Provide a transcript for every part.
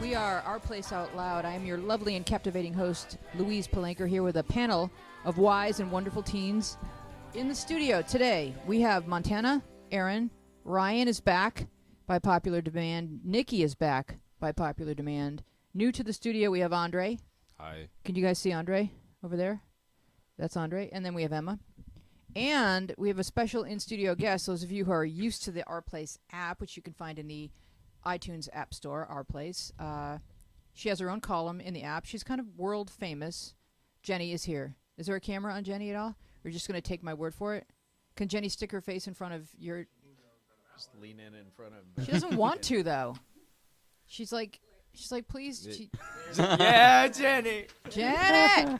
We are Our Place Out Loud. I am your lovely and captivating host, Louise Palanker, here with a panel of wise and wonderful teens. In the studio today, we have Montana, Aaron, Ryan is back by popular demand, Nikki is back by popular demand. New to the studio, we have Andre. Hi. Can you guys see Andre over there? That's Andre. And then we have Emma. And we have a special in-studio guest, those of you who are used to the Our Place app, which you can find in the iTunes App Store, Our Place. She has her own column in the app. She's kind of world famous. Jenny is here. Is there a camera on Jenny at all? Or are you just going to take my word for it? Can Jenny stick her face in front of your... Just lean in front of... She doesn't want to, though. She's like, please. Yeah, Jenny. Jenny!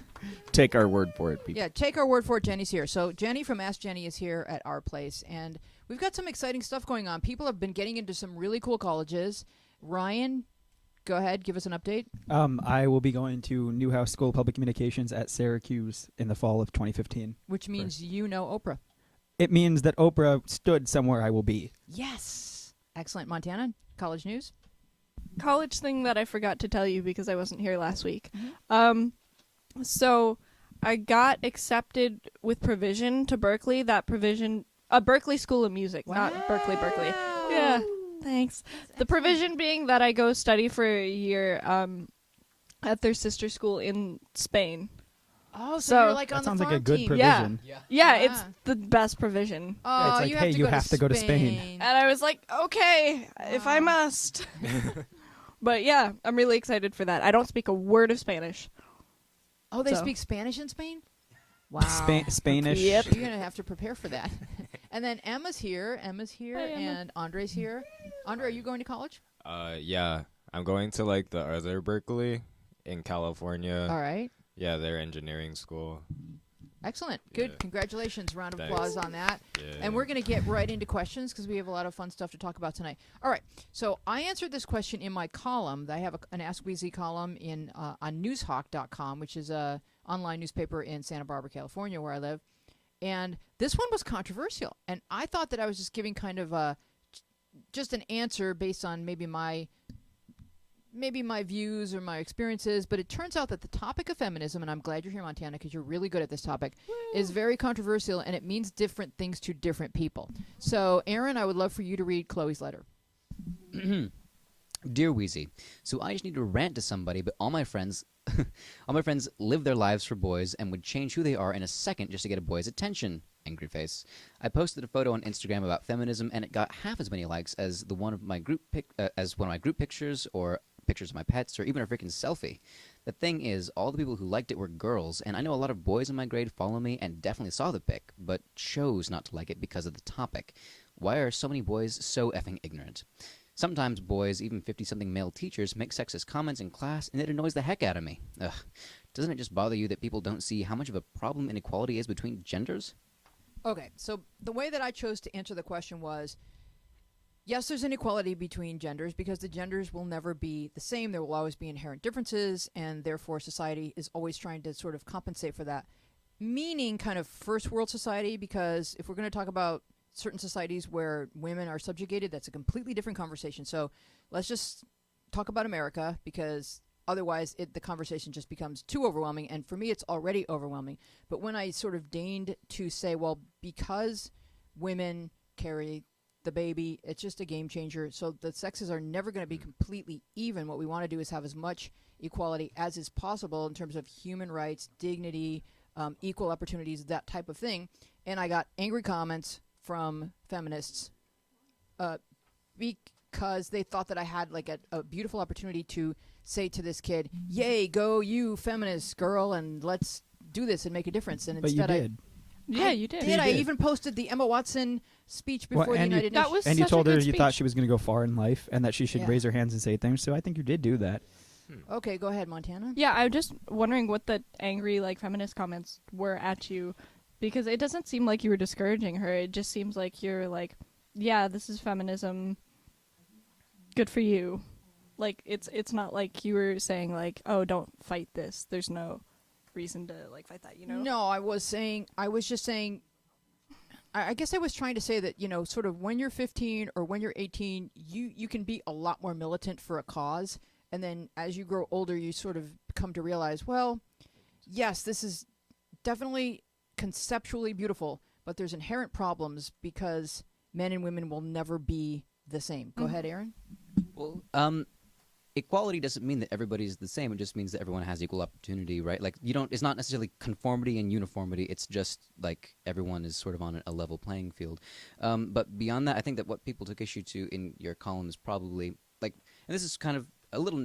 Take our word for it, people. Yeah, take our word for it. Jenny's here. So Jenny from Ask Jenny is here at Our Place, and we've got some exciting stuff going on. People have been getting into some really cool colleges. Ryan, go ahead, give us an update. I will be going to Newhouse School of Public Communications at Syracuse in the fall of 2015. Which means you know Oprah. It means that Oprah stood somewhere I will be. Yes. Excellent. Montana, college news. College thing that I forgot to tell you because I wasn't here last week. Mm-hmm. So I got accepted with provision to Berkeley. That provision, Berkeley School of Music, not Berkeley. Yeah, thanks. The provision being that I go study for a year at their sister school in Spain. Oh, So- you're like on That sounds the like a farm good team. provision. Yeah, it's the best provision. Oh, Yeah, it's like, you hey, have to you go have to to go to Spain. And I was like, okay, if I must. But yeah, I'm really excited for that. I don't speak a word of Spanish. Oh, they So- speak Spanish in Spain? Wow. Spanish. Yep. You're going to have to prepare for that. And then Emma's here. Hi, Emma. And Andre's here. Andre, are you going to college? Yeah. I'm going to, like, the other Berkeley in California. All right. Yeah, their engineering school. Excellent. Good. Yeah. Congratulations. Round of Thanks. applause on that. Yeah. And we're going to get right into questions because we have a lot of fun stuff to talk about tonight. All right. So I answered this question in my column. I have an Ask Weezy column on newshawk.com, which is a online newspaper in Santa Barbara, California, where I live. And this one was controversial. And I thought that I was just giving kind of just an answer based on maybe my views or my experiences, but it turns out that the topic of feminism, and I'm glad you're here, Montana, because you're really good at this topic, is very controversial, and it means different things to different people. So, Aaron, I would love for you to read Chloe's letter. Dear Wheezy, so I just need to rant to somebody, but all my friends live their lives for boys and would change who they are in a second just to get a boy's attention. Angry face. I posted a photo on Instagram about feminism, and it got half as many likes as one of my group pictures, or pictures of my pets, or even a freaking selfie. The thing is, all the people who liked it were girls, and I know a lot of boys in my grade follow me and definitely saw the pic, but chose not to like it because of the topic. Why are so many boys so effing ignorant? Sometimes boys, even 50-something male teachers, make sexist comments in class, and it annoys the heck out of me. Ugh. Doesn't it just bother you that people don't see how much of a problem inequality is between genders? Okay, so the way that I chose to answer the question was, yes, there's inequality between genders because the genders will never be the same. There will always be inherent differences, and therefore society is always trying to sort of compensate for that. Meaning kind of first world society, because if we're going to talk about certain societies where women are subjugated, that's a completely different conversation. So let's just talk about America, because otherwise the conversation just becomes too overwhelming, and for me it's already overwhelming. But when I sort of deigned to say, well, because women carry the baby, it's just a game changer. So the sexes are never going to be completely even. What we want to do is have as much equality as is possible in terms of human rights, dignity, equal opportunities, that type of thing. And I got angry comments from feminists because they thought that I had like a beautiful opportunity to say to this kid, yay, go you feminist girl, and let's do this and make a difference. And But you instead did. Yeah, you did. I did. even posted the Emma Watson speech before the and United That Nations. was And you such told a her good you thought speech. she was going to go far in life and that she should Yeah. raise her hands and say things. So I think you did do that. Okay, go ahead, Montana. Yeah, I'm just wondering what the angry feminist comments were at you, because it doesn't seem like you were discouraging her. It just seems like you're like, yeah, this is feminism. Good for you. Like it's not like you were saying like, oh, don't fight this. There's no reason to fight that, you know? No, I was just saying, I guess I was trying to say that, sort of when you're 15 or when you're 18, you can be a lot more militant for a cause. and then as you grow older, you sort of come to realize, well, yes, this is definitely conceptually beautiful, but there's inherent problems because men and women will never be the same. Go ahead, Aaron. Well, equality doesn't mean that everybody's the same. It just means that everyone has equal opportunity, right? Like it's not necessarily conformity and uniformity. It's just like everyone is sort of on a level playing field. But beyond that, I think that what people took issue to in your column is probably like, and this is kind of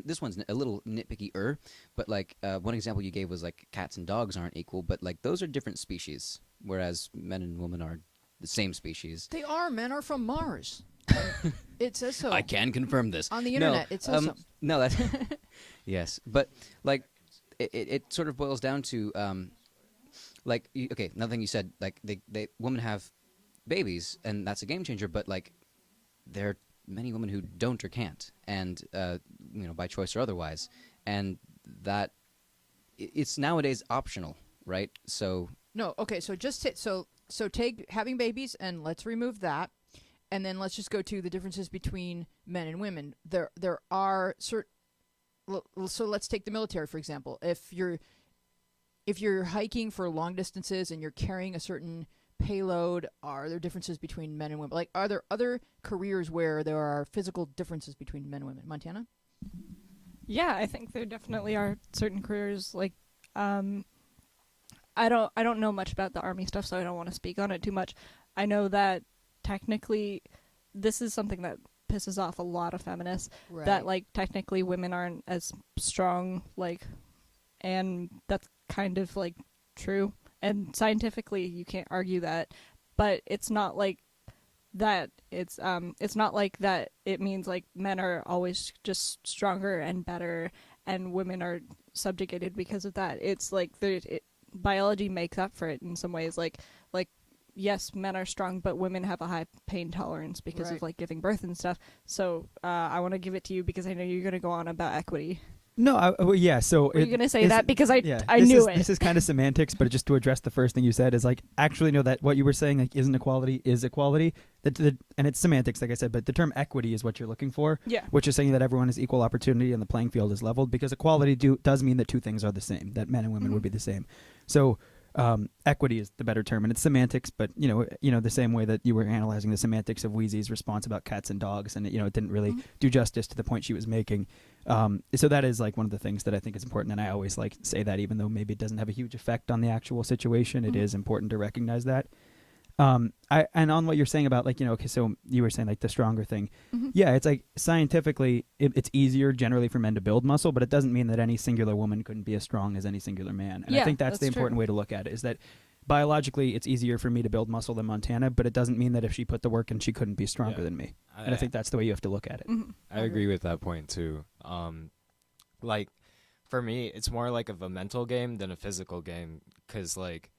this one's a little nitpicky-er, but like one example you gave was like cats and dogs aren't equal, but like those are different species, whereas men and women are the same species. They are. Men are from Mars. It says so. I can confirm this. On the internet, it says so. No, that's yes, but like it sort of boils down to like okay, another thing you said, like they women have babies, and that's a game changer. But like there are many women who don't or can't, and by choice or otherwise, and that it's nowadays optional, right? So no, okay, so just so take having babies and let's remove that. And then let's just go to the differences between men and women. There are certain. So let's take the military for example. If you're hiking for long distances and you're carrying a certain payload, are there differences between men and women? Like, are there other careers where there are physical differences between men and women? Montana? Yeah, I think there definitely are certain careers. Like, I don't know much about the Army stuff, so I don't want to speak on it too much. I know that technically this is something that pisses off a lot of feminists, Right. that like technically women aren't as strong, like, and that's kind of like true, and scientifically you can't argue that, but it's not like that. It's not like that it means like men are always just stronger and better and women are subjugated because of that. It's like biology makes up for it in some ways. Like yes, men are strong, but women have a high pain tolerance because Right. of like giving birth and stuff. So I want to give it to you because I know you're going to go on about equity. No, well, yeah. So Were you going to say that? Because I this knew is, it. This is kind of semantics, but just to address the first thing you said is like actually no, that what you were saying like isn't equality, is equality. And it's semantics, like I said, but the term equity is what you're looking for, Yeah. which is saying that everyone has equal opportunity and the playing field is leveled, because equality does mean that two things are the same, that men and women would be the same. So equity is the better term, and it's semantics, but you know the same way that you were analyzing the semantics of Wheezy's response about cats and dogs, and it didn't really do justice to the point she was making. So that is like one of the things that I think is important, and I always like say that even though maybe it doesn't have a huge effect on the actual situation, it is important to recognize that. And on what you're saying about like, okay, so you were saying like the stronger thing. Yeah, it's like scientifically it's easier generally for men to build muscle, but it doesn't mean that any singular woman couldn't be as strong as any singular man. And I Yeah, think that's the that's important true. way to look at it, is that biologically it's easier for me to build muscle than Montana, but it doesn't mean that if she put the work in, she couldn't be stronger Yeah. than me. And I think that's the way you have to look at it. I agree with that point too. Like for me, it's more like of a mental game than a physical game, because like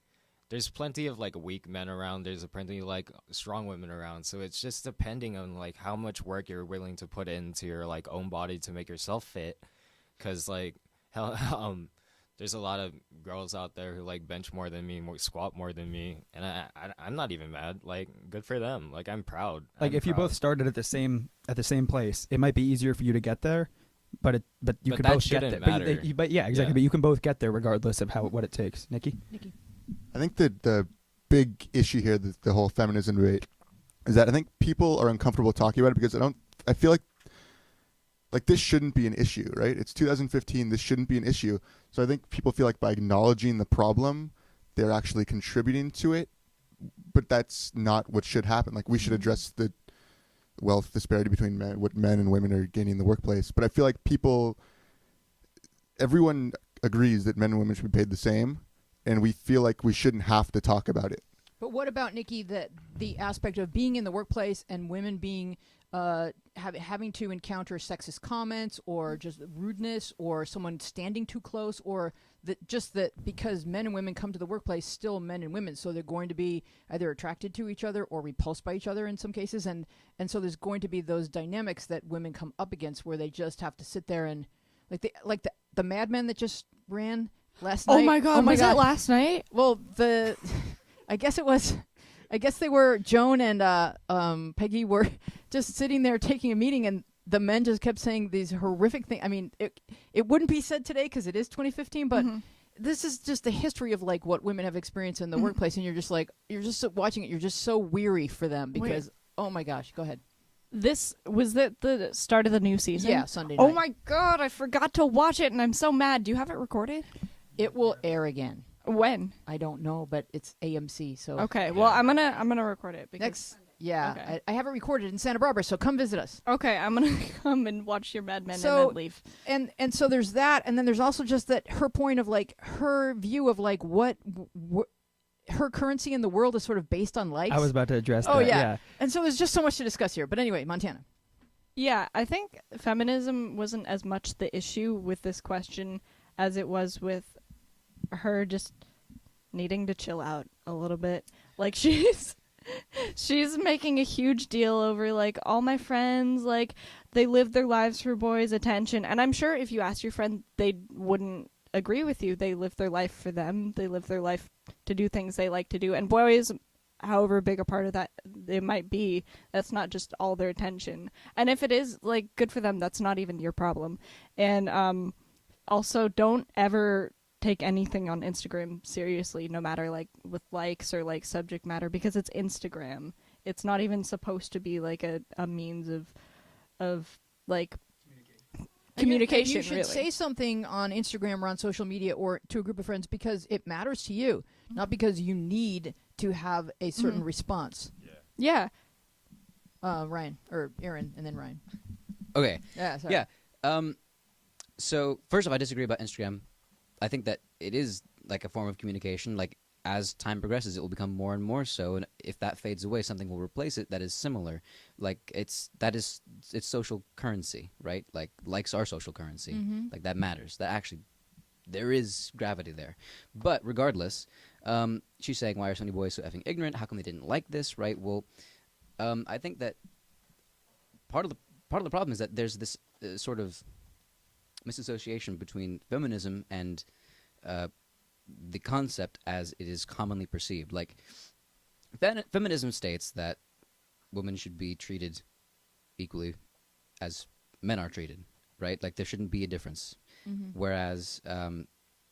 there's plenty of like weak men around. There's plenty of like strong women around. So it's just depending on like how much work you're willing to put into your like own body to make yourself fit. Because like there's a lot of girls out there who like bench more than me, squat more than me, and I'm not even mad. Like, good for them. Like, I'm proud. Like I'm if you proud. both started at the same place, it might be easier for you to get there, but you But could that both get shouldn't there. matter. But yeah, exactly. Yeah. But you can both get there regardless of what it takes. Nikki? I think that the big issue here, the whole feminism debate, is that I think people are uncomfortable talking about it because I feel like this shouldn't be an issue, right? It's 2015. This shouldn't be an issue. So I think people feel like by acknowledging the problem, they're actually contributing to it. But that's not what should happen. Like, we should address the wealth disparity between what men and women are gaining in the workplace. But I feel like everyone agrees that men and women should be paid the same, and we feel like we shouldn't have to talk about it. But what about, Nikki, the aspect of being in the workplace and women being having to encounter sexist comments or just rudeness or someone standing too close, or that because men and women come to the workplace still men and women, so they're going to be either attracted to each other or repulsed by each other in some cases, and so there's going to be those dynamics that women come up against where they just have to sit there and like the Mad Men that just ran last night. Oh my god, was it last night? Well, I guess it was. I guess they were. Joan and Peggy were just sitting there taking a meeting, and the men just kept saying these horrific things. I mean, it wouldn't be said today because it is 2015, but this is just the history of like what women have experienced in the workplace, and you're just watching it. You're just so weary for them because oh my gosh, go ahead. This was the start of the new season. Yeah, Sunday night. Oh my god, I forgot to watch it, and I'm so mad. Do you have it recorded? It will air again. When? I don't know, but it's AMC. So Okay, well I'm gonna record it because next. Yeah, Okay. I have it recorded in Santa Barbara, so come visit us. okay, I'm gonna come and watch your Mad Men So- and then leave. And so there's that, and then there's also just that her point of like her view of like what her currency in the world is sort of based on likes. I was about to address Oh, that. yeah. And so there's just so much to discuss here. But anyway, Montana. Yeah, I think feminism wasn't as much the issue with this question as it was with her just needing to chill out a little bit. Like she's making a huge deal over like all my friends, like they live their lives for boys' attention. And I'm sure if you asked your friend, they wouldn't agree with you. They live their life for them. They live their life to do things they like to do. And boys, however big a part of that it might be, that's not just all their attention. And if it is, like, good for them, that's not even your problem. And also, don't ever take anything on Instagram seriously, no matter, like, with likes or, like, subject matter, because it's Instagram. It's not even supposed to be, like, a means of like, communication. And you should really. say something on Instagram or on social media or to a group of friends because it matters to you, not because you need to have a certain response. Yeah. Ryan or Aaron, and then Ryan. Okay. Yeah. Sorry. Yeah. So first off, I disagree about Instagram. I think that it is like a form of communication. Like as time progresses, it will become more and more so. And if that fades away, something will replace it that is similar. Like it's social currency, right? Like likes are social currency. Like that matters. That actually, there is gravity there. But regardless, she's saying, why are so many boys so effing ignorant? How come they didn't like this, right? Well, I think that part of the problem is that there's this sort of misassociation between feminism and the concept as it is commonly perceived. Like, feminism states that women should be treated equally as men are treated, right? Like, there shouldn't be a difference. Whereas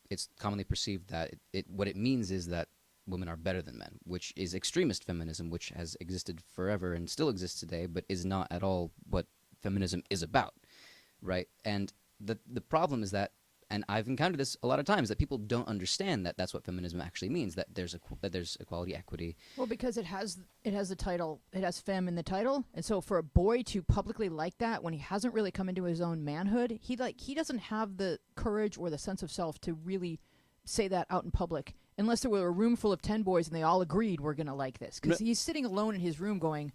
it's commonly perceived that what it means is that women are better than men, which is extremist feminism, which has existed forever and still exists today, but is not at all what feminism is about, right? And the problem is that, and I've encountered this a lot of times, that people don't understand that that's what feminism actually means, that there's equality, equity. Well, because it has the title, it has femme in the title, and so for a boy to publicly like that when he hasn't really come into his own manhood, he doesn't have the courage or the sense of self to really say that out in public, unless there were a room full of 10 boys and they all agreed we're gonna like this, because he's sitting alone in his room going,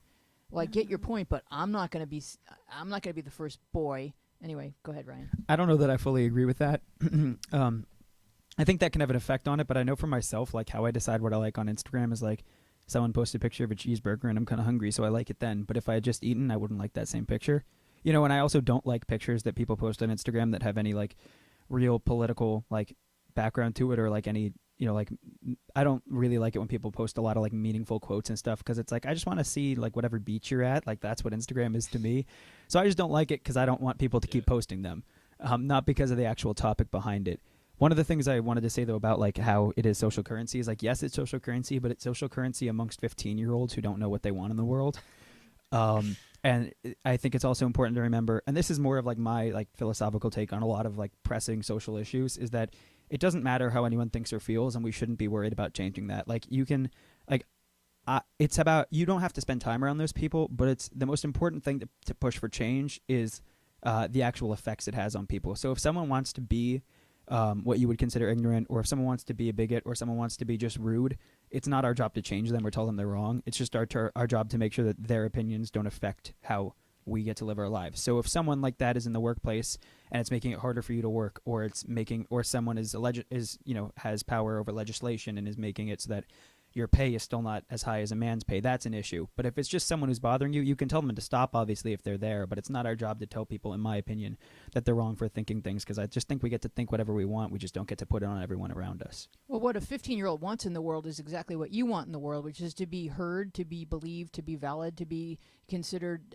well, I get your point, but I'm not gonna be the first boy. Anyway, go ahead, Ryan. I don't know that I fully agree with that. I think that can have an effect on it, but I know for myself, like how I decide what I like on Instagram is like someone posts a picture of a cheeseburger and I'm kind of hungry, so I like it then. But if I had just eaten, I wouldn't like that same picture. You know, and I also don't like pictures that people post on Instagram that have any like real political like background to it or like any, you know, like I don't really like it when people post a lot of like meaningful quotes and stuff because it's like I just want to see like whatever beach you're at. Like that's what Instagram is to me. So I just don't like it because I don't want people to keep posting them, not because of the actual topic behind it. One of the things I wanted to say, though, about like how it is social currency is like, yes, it's social currency, but it's social currency amongst 15-year-olds who don't know what they want in the world. And I think it's also important to remember, and this is more of like my like philosophical take on a lot of like pressing social issues, is that it doesn't matter how anyone thinks or feels, and we shouldn't be worried about changing that. Like you can, like, it's about, you don't have to spend time around those people, but it's the most important thing to push for change is the actual effects it has on people. So if someone wants to be what you would consider ignorant, or if someone wants to be a bigot, or someone wants to be just rude, it's not our job to change them or tell them they're wrong. It's just our job to make sure that their opinions don't affect how we get to live our lives. So if someone like that is in the workplace and it's making it harder for you to work, or someone is has power over legislation and is making it so that your pay is still not as high as a man's pay, that's an issue. But if it's just someone who's bothering you, you can tell them to stop, obviously, if they're there. But it's not our job to tell people, in my opinion, that they're wrong for thinking things, because I just think we get to think whatever we want. We just don't get to put it on everyone around us. Well, what a 15-year-old wants in the world is exactly what you want in the world, which is to be heard, to be believed, to be valid, to be considered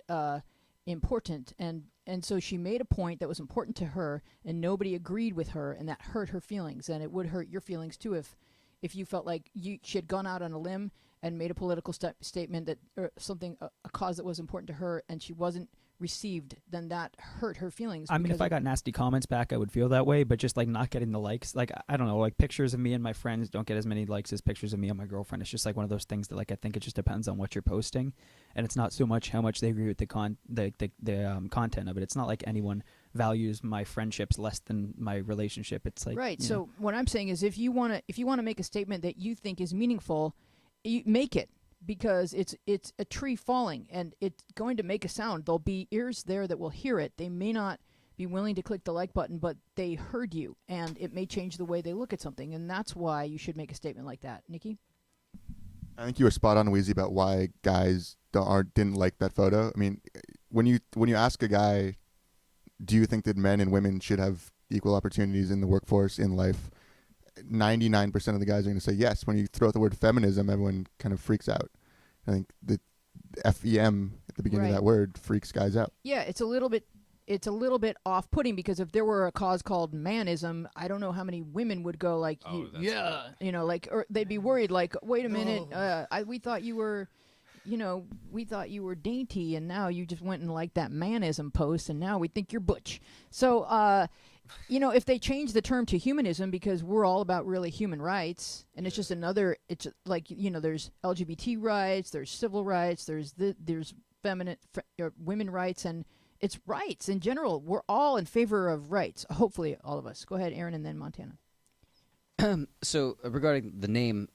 important, and so she made a point that was important to her, and nobody agreed with her, and that hurt her feelings, and it would hurt your feelings too if you felt like she had gone out on a limb and made a political statement that or something a cause that was important to her, and she wasn't received, then that hurt her feelings. I mean, if I got nasty comments back, I would feel that way, but just like not getting the likes, like I don't know, like pictures of me and my friends don't get as many likes as pictures of me and my girlfriend. It's just like one of those things that like I think it just depends on what you're posting, and it's not so much how much they agree with the content of it. It's not like anyone values my friendships less than my relationship. It's like right. you So know. what I'm saying is, if you want to make a statement that you think is meaningful, you make it. Because it's a tree falling and it's going to make a sound. There'll be ears there that will hear it. They may not be willing to click the like button, but they heard you, and it may change the way they look at something. And that's why you should make a statement like that. Nikki? I think you were spot on, Wheezy, about why guys didn't like that photo. I mean, when you ask a guy, do you think that men and women should have equal opportunities in the workforce, in life, 99% of the guys are going to say yes. When you throw out the word feminism, everyone kind of freaks out. I think the FEM at the beginning Right. of that word freaks guys out. Yeah, it's a little bit off-putting, because if there were a cause called manism, I don't know how many women would go like, Oh, that's yeah, like, or they'd be worried like, wait a minute, we thought you were, we thought you were dainty, and now you just went and liked that manism post, and now we think you're butch. So, if they change the term to humanism, because we're all about really human rights, and it's just it's like, there's LGBT rights, there's civil rights, there's feminine or women rights, and it's rights in general. We're all in favor of rights. Hopefully, all of us. Go ahead, Aaron, and then Montana. So regarding the name,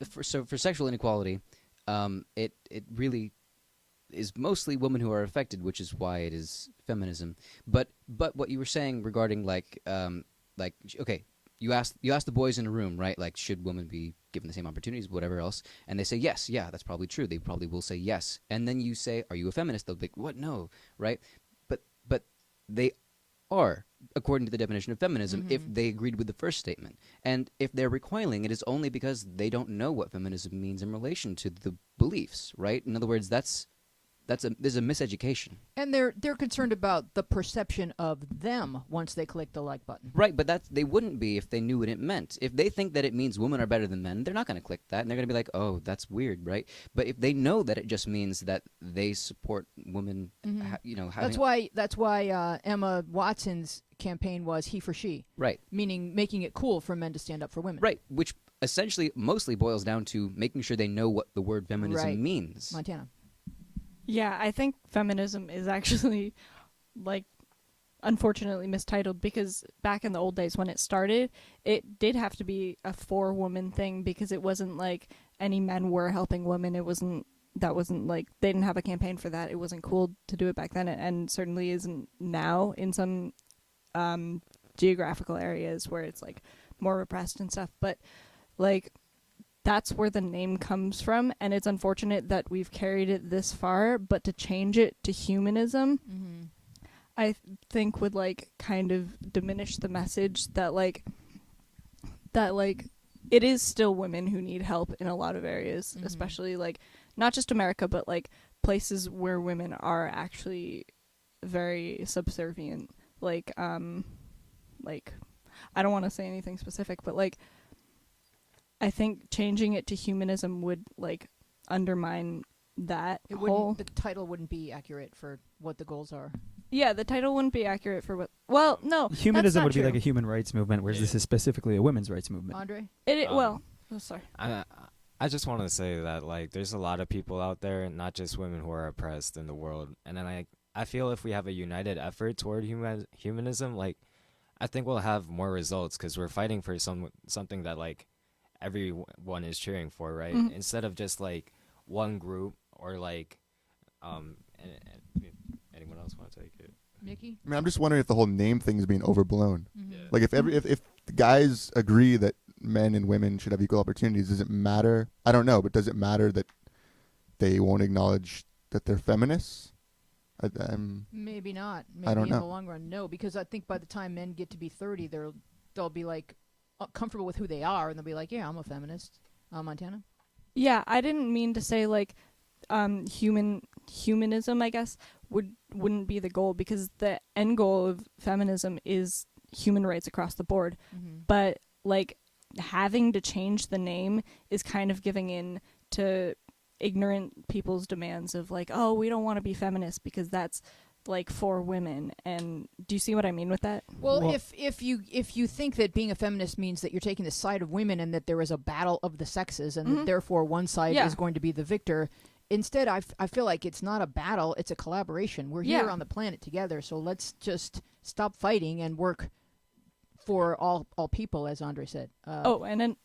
for sexual inequality, it really is mostly women who are affected, which is why it is feminism. But what you were saying regarding okay, you asked the boys in a room, right? Like, should women be given the same opportunities, whatever else? And they say yes, yeah, that's probably true. They probably will say yes. And then you say, are you a feminist? They'll be like, what? No, right? But they are, according to the definition of feminism, if they agreed with the first statement. And if they're recoiling, it is only because they don't know what feminism means in relation to the beliefs, right? In other words, there's a miseducation. And they're concerned about the perception of them once they click the like button. Right, but they wouldn't be if they knew what it meant. If they think that it means women are better than men, they're not going to click that, and they're going to be like, oh, that's weird, right? But if they know that it just means that they support women, having... That's why Emma Watson's campaign was he for she. Right. Meaning making it cool for men to stand up for women. Right, which essentially mostly boils down to making sure they know what the word feminism Right. means. Montana. Yeah, I think feminism is actually, unfortunately mistitled, because back in the old days when it started, it did have to be a for-woman thing, because it wasn't like any men were helping women. They didn't have a campaign for that. It wasn't cool to do it back then, and certainly isn't now in some geographical areas where it's, more repressed and stuff. But, that's where the name comes from, and it's unfortunate that we've carried it this far, but to change it to humanism, I think would kind of diminish the message that it is still women who need help in a lot of areas, especially not just America, but places where women are actually very subservient. I don't want to say anything specific, but I think changing it to humanism would undermine that The title wouldn't be accurate for what the goals are. Yeah, the title wouldn't be accurate for what. Well, no, Humanism that's not would be true. like a human rights movement, whereas this is specifically a women's rights movement. Andre? Sorry. I just want to say that there's a lot of people out there, not just women, who are oppressed in the world, and then I feel if we have a united effort toward humanism, I think we'll have more results, because we're fighting for something that everyone is cheering for, right? Mhm. Instead of just one group or anyone else want to take it? Nikki? I mean, I'm just wondering if the whole name thing is being overblown. Mm-hmm. Yeah. Like, if the guys agree that men and women should have equal opportunities, does it matter? I don't know, but does it matter that they won't acknowledge that they're feminists? Maybe not. Maybe I don't in know. the long run, no. Because I think by the time men get to be 30, they'll be comfortable with who they are, and they'll be like, yeah, I'm a feminist. Montana? Yeah, I didn't mean to say humanism, I guess, wouldn't be the goal, because the end goal of feminism is human rights across the board. But like having to change the name is kind of giving in to ignorant people's demands of like, oh, we don't want to be feminists because that's like for women. And do you see what I mean with that? Well, if you think that being a feminist means that you're taking the side of women and that there is a battle of the sexes and that therefore one side is going to be the victor, instead I feel like it's not a battle, it's a collaboration. We're here on the planet together, so let's just stop fighting and work for all people, as Andre said. And then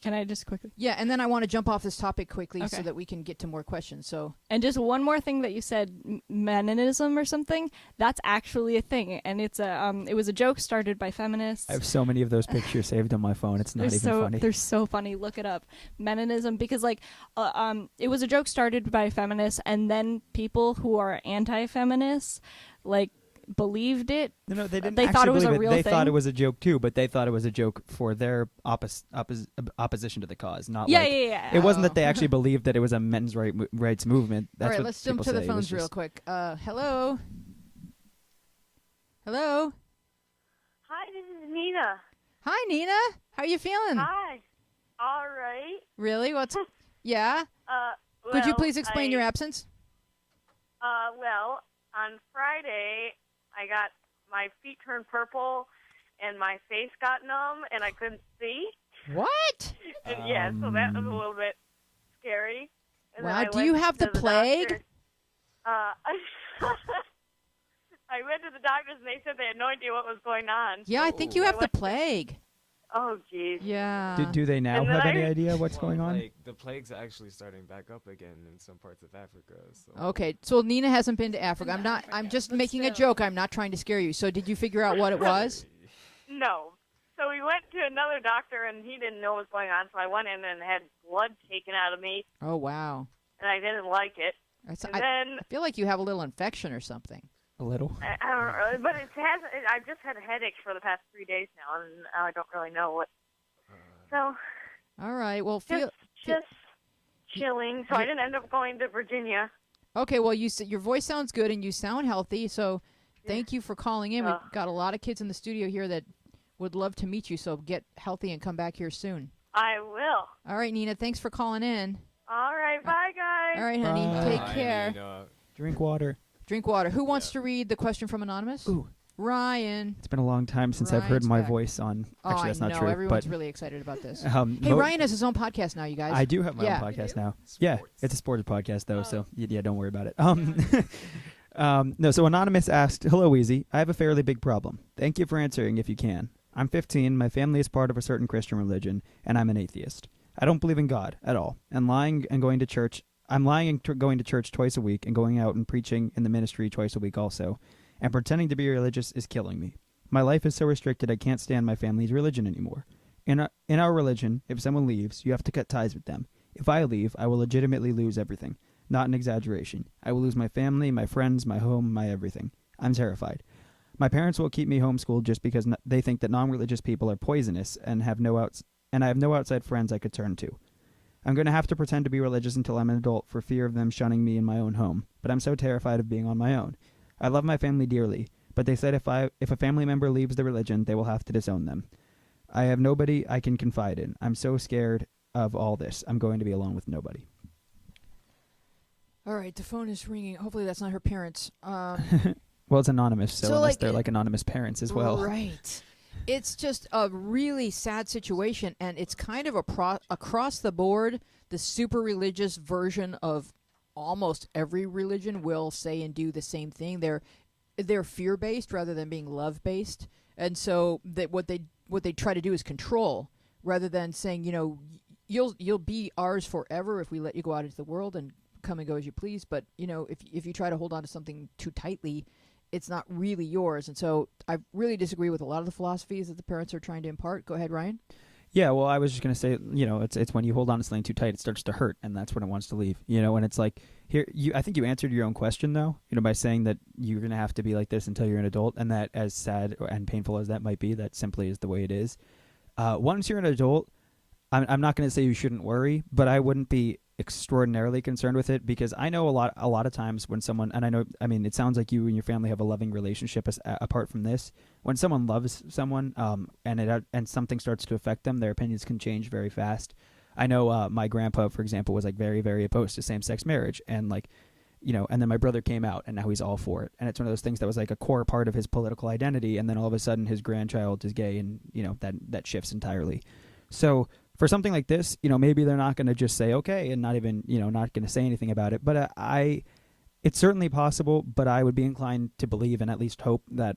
can I just quickly? Yeah, and then I want to jump off this topic quickly so Okay. that we can get to more questions. So, And just one more thing that you said, Meninism or something. That's actually a thing, and it's it was a joke started by feminists. I have so many of those pictures saved on my phone. It's not even funny. They're so funny. Look it up, Meninism, because like, it was a joke started by feminists, and then people who are anti-feminists, like, believed it. No, they didn't. They thought it was a actually real believe They thought thing. it was a joke too, but they thought it was a joke for their opposition to the cause. Not Yeah, like, yeah. It wasn't that they actually believed that it was a men's rights movement. That's all right, what let's jump people to the say. It was phones real just- quick. Hello. Hello. Hi, this is Nina. Hi, Nina. How are you feeling? Hi. All right. Really? What's? Yeah. Could you please explain your absence? Well, on Friday, I got my feet turned purple and my face got numb and I couldn't see. What? And yeah, so that was a little bit scary. And then Wow. I Do went you have to the plague? doctor. I went to the doctors and they said they had no idea what was going on. Yeah, I think you have the plague. Oh, jeez. Yeah. Do they now And then have any I- idea what's going on? Like, the plague's actually starting back up again in some parts of Africa. So. Okay, so Nina hasn't been to Africa. I'm just making a joke. I'm not trying to scare you. So did you figure out what it was? No. So we went to another doctor and he didn't know what was going on, so I went in and had blood taken out of me, Oh, wow. and I didn't like it. That's- And I then feel like you have a little infection or something. A little. I don't know, but I've just had headaches for the past 3 days now, and I don't really know what. So All right. Well, feel. just chilling. So I didn't end up going to Virginia. Okay. Well, your voice sounds good and you sound healthy. So thank you for calling in. We've got a lot of kids in the studio here that would love to meet you. So get healthy and come back here soon. I will. All right, Nina. Thanks for calling in. All right, bye guys. All right, honey. Bye. Take I care. mean, Drink water. Drink water. Who wants to read the question from Anonymous? Ooh. Ryan. It's been a long time since I've heard Ryan's my back. voice on. Oh, Actually, that's I not know. true. Everyone's But really excited about this. Hey, Ryan has his own podcast now, you guys. I do have my Yeah. own podcast now. Sports. Yeah, it's a sports podcast though, so yeah, don't worry about it. No, so Anonymous asked, "Hello, Wheezy. I have a fairly big problem. Thank you for answering if you can. I'm 15. My family is part of a certain Christian religion, and I'm an atheist. I don't believe in God at all, and lying and going to church. I'm lying and going to church twice a week and going out and preaching in the ministry twice a week also, and pretending to be religious is killing me. My life is so restricted I can't stand my family's religion anymore. In our religion, if someone leaves, you have to cut ties with them. If I leave, I will legitimately lose everything. Not an exaggeration. I will lose my family, my friends, my home, my everything. I'm terrified. My parents will keep me homeschooled just because they think that non-religious people are poisonous and I have no outside friends I could turn to. I'm going to have to pretend to be religious until I'm an adult for fear of them shunning me in my own home, but I'm so terrified of being on my own. I love my family dearly, but they said if a family member leaves the religion, they will have to disown them. I have nobody I can confide in. I'm so scared of all this. I'm going to be alone with nobody." All right, the phone is ringing. Hopefully that's not her parents. Well, it's anonymous, so So, unless like, they're like anonymous parents as well. Right. It's just a really sad situation, and it's kind of across the board. The super religious version of almost every religion will say and do the same thing. They're fear based rather than being love based, and so that what they try to do is control rather than saying, you'll be ours forever if we let you go out into the world and come and go as you please. But if you try to hold on to something too tightly, it's not really yours. And so I really disagree with a lot of the philosophies that the parents are trying to impart. Go ahead, Ryan. Yeah, well, I was just going to say, it's when you hold on to something too tight, it starts to hurt, and that's when it wants to leave. And it's like, I think you answered your own question, though, by saying that you're going to have to be like this until you're an adult, and that as sad and painful as that might be, that simply is the way it is. Once you're an adult, I'm not going to say you shouldn't worry, but I wouldn't be extraordinarily concerned with it, because I know a lot of times when someone, and I mean, it sounds like you and your family have a loving relationship apart from this. When someone loves someone, and something starts to affect them, their opinions can change very fast. I know my grandpa, for example, was like very, very opposed to same-sex marriage, and like, you know, and then my brother came out, and now he's all for it. And it's one of those things that was like a core part of his political identity, and then all of a sudden his grandchild is gay, and you know that shifts entirely. So for something like this, you know, maybe they're not going to just say okay and not even, you know, not going to say anything about it. But it's certainly possible. But I would be inclined to believe and at least hope that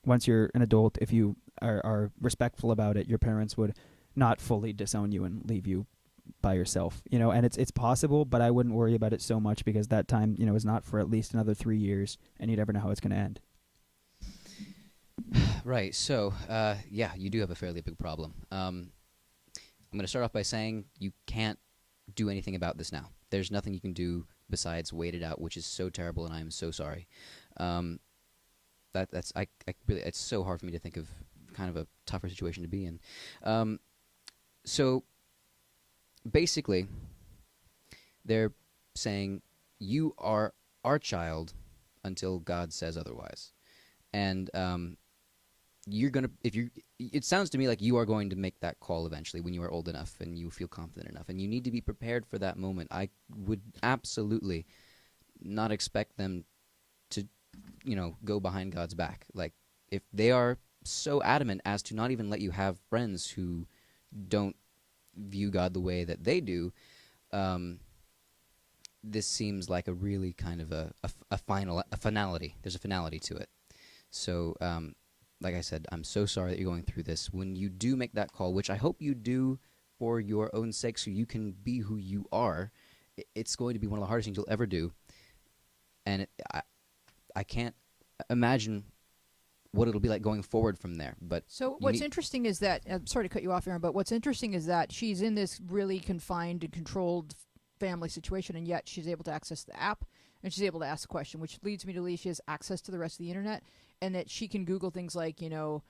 once you're an adult, if you are respectful about it, your parents would not fully disown you and leave you by yourself, you know. And it's possible, but I wouldn't worry about it so much, because that time, you know, is not for at least another 3 years, and you never know how it's going to end. Right. So, yeah, you do have a fairly big problem. I'm going to start off by saying you can't do anything about this now. There's nothing you can do besides wait it out, which is so terrible, and I am so sorry. That's really, it's so hard for me to think of kind of a tougher situation to be in. So basically, they're saying you are our child until God says otherwise, and you're gonna, it sounds to me like you are going to make that call eventually when you are old enough and you feel confident enough, and you need to be prepared for that moment. I would absolutely not expect them to, you know, go behind God's back. Like, if they are so adamant as to not even let you have friends who don't view God the way that they do, this seems like a really kind of a finality. There's a finality to it. So, like I said, I'm so sorry that you're going through this. When you do make that call, which I hope you do for your own sake so you can be who you are, it's going to be one of the hardest things you'll ever do. And I can't imagine what it'll be like going forward from there. But so what's interesting is that, I'm sorry to cut you off, Aaron, but what's interesting is that she's in this really confined and controlled family situation, and yet she's able to access the app, and she's able to ask the question, which leads me to believe she has access to the rest of the internet, and that she can Google things like, you know,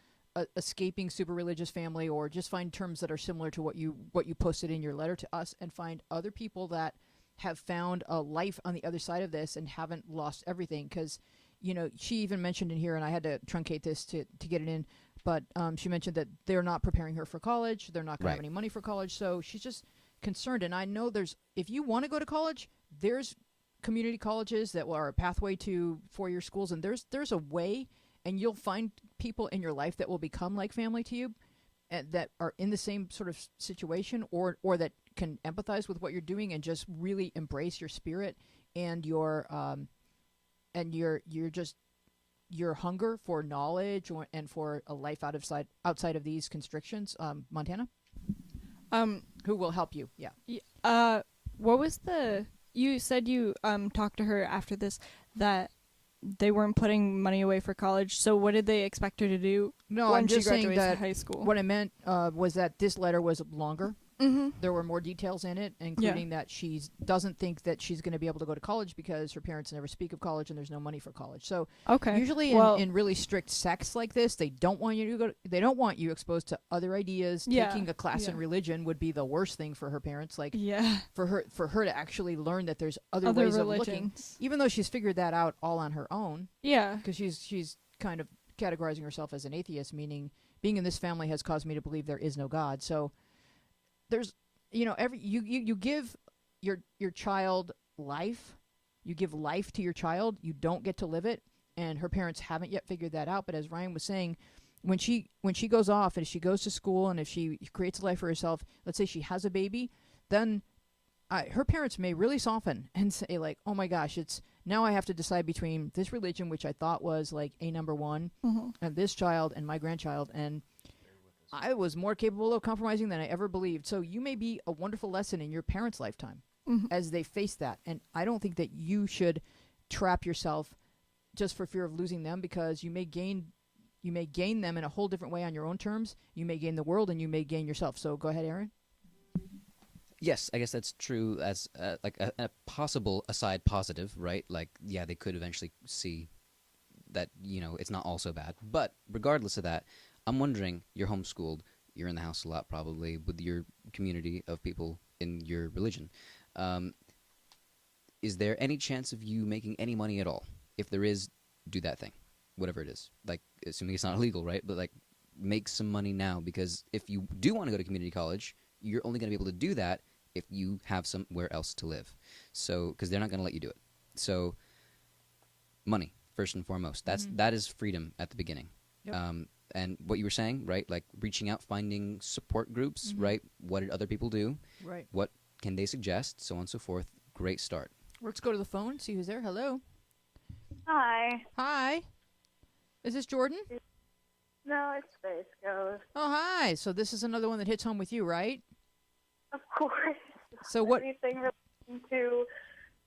escaping super religious family, or just find terms that are similar to what you posted in your letter to us, and find other people that have found a life on the other side of this and haven't lost everything. Because, you know, she even mentioned in here, and I had to truncate this to get it in, but she mentioned that they're not preparing her for college, they're not going to have any money for college, so she's just concerned. And I know if you want to go to college, there's community colleges that are a pathway to four-year schools, and there's a way, and you'll find people in your life that will become like family to you, that are in the same sort of situation, or that can empathize with what you're doing and just really embrace your spirit and your hunger for knowledge and for a life outside of these constrictions. Montana, who will help you? Yeah. What was you said you talked to her after this that they weren't putting money away for college. So what did they expect her to do? No, when I'm she just saying graduates that high school? what I meant was that this letter was longer. Mm-hmm. There were more details in it, including that she doesn't think that she's going to be able to go to college because her parents never speak of college and there's no money for college. So usually in really strict sects like this, they don't want you to go. They don't want you exposed to other ideas. Taking a class in religion would be the worst thing for her parents. Like for her to actually learn that there's other ways of looking, even though she's figured that out all on her own. Yeah, because she's kind of categorizing herself as an atheist, meaning being in this family has caused me to believe there is no God. So there's, you know, you give your child life, you give life to your child, you don't get to live it, and her parents haven't yet figured that out. But as Ryan was saying, when she goes off and if she goes to school and if she creates a life for herself, let's say she has a baby, then her parents may really soften and say like, oh my gosh, it's now I have to decide between this religion, which I thought was like a number one, and this child and my grandchild, and I was more capable of compromising than I ever believed. So you may be a wonderful lesson in your parents' lifetime as they face that. And I don't think that you should trap yourself just for fear of losing them, because you may gain them in a whole different way on your own terms. You may gain the world and you may gain yourself. So go ahead, Aaron. Yes, I guess that's true as like a possible aside positive, right? Like, yeah, they could eventually see that, you know, it's not all so bad. But regardless of that, I'm wondering, you're homeschooled, you're in the house a lot probably with your community of people in your religion. Is there any chance of you making any money at all? If there is, do that thing, whatever it is. Like, assuming it's not illegal, right? But like, make some money now, because if you do want to go to community college, you're only going to be able to do that if you have somewhere else to live. So, because they're not going to let you do it. So, money first and foremost. That is freedom at the beginning. Yep. And what you were saying, right? Like reaching out, finding support groups, right? What did other people do? Right. What can they suggest? So on and so forth. Great start. Let's go to the phone, see who's there. Hello. Hi. Hi. Is this Jordan? No, it's Space Ghost. Oh, hi. So this is another one that hits home with you, right? Of course. So what? Anything relating to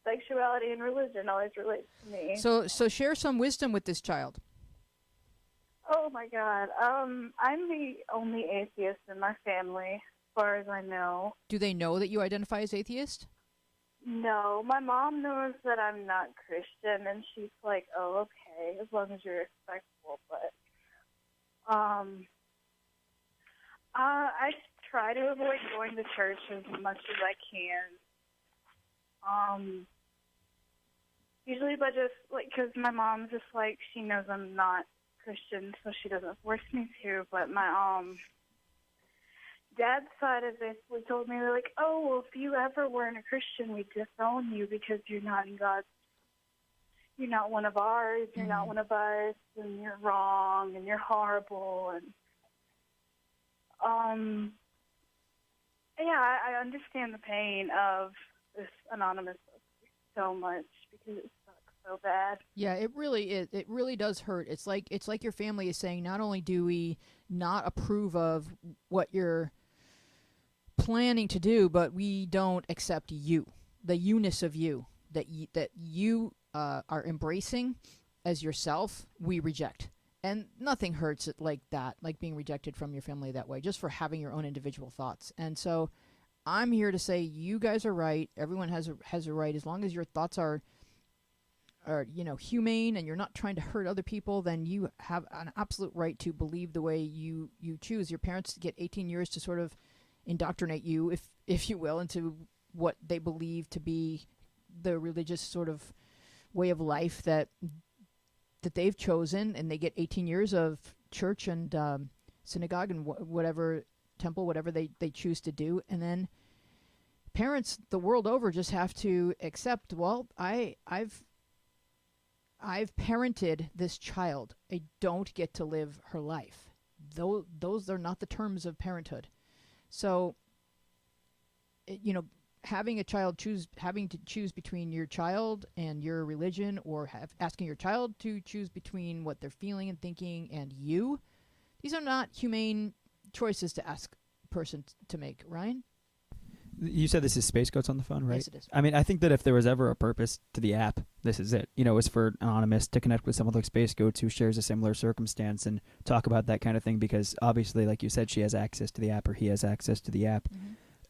sexuality and religion always relates to me. So share some wisdom with this child. Oh my God. I'm the only atheist in my family, as far as I know. Do they know that you identify as atheist? No, my mom knows that I'm not Christian, and she's like, "Oh, okay, as long as you're respectful." But I try to avoid going to church as much as I can. Usually, but just like, because my mom's just like, she knows I'm not Christian, so she doesn't force me to. But my dad's side of it, we told me, they're like, "Oh, well, if you ever weren't a Christian, we'd disown you because you're not in God's, you're not one of ours, you're not one of us, and you're wrong, and you're horrible." And yeah, I understand the pain of this anonymous so much, because it sucks so bad. Yeah, it really is. It really does hurt. It's like your family is saying, not only do we not approve of what you're planning to do, but we don't accept you, the you-ness of you, that you are embracing as yourself, we reject. And nothing hurts it like that, like being rejected from your family that way, just for having your own individual thoughts. And so I'm here to say you guys are right. Everyone has a right, as long as your thoughts are humane and you're not trying to hurt other people, then you have an absolute right to believe the way you choose. Your parents get 18 years to sort of indoctrinate you, if you will, into what they believe to be the religious sort of way of life that they've chosen, and they get 18 years of church and synagogue and whatever temple, whatever they choose to do. And then parents the world over just have to accept, well, I've parented this child. I don't get to live her life. Those are not the terms of parenthood. So, having a child having to choose between your child and your religion, or asking your child to choose between what they're feeling and thinking and you, these are not humane choices to ask a person to make. Ryan? You said this is Space Goats on the phone, right? Yes, it is. I mean, I think that if there was ever a purpose to the app, this is it. It's for Anonymous to connect with someone like Space Goats who shares a similar circumstance and talk about that kind of thing, because obviously, like you said, she has access to the app, or he has access to the app.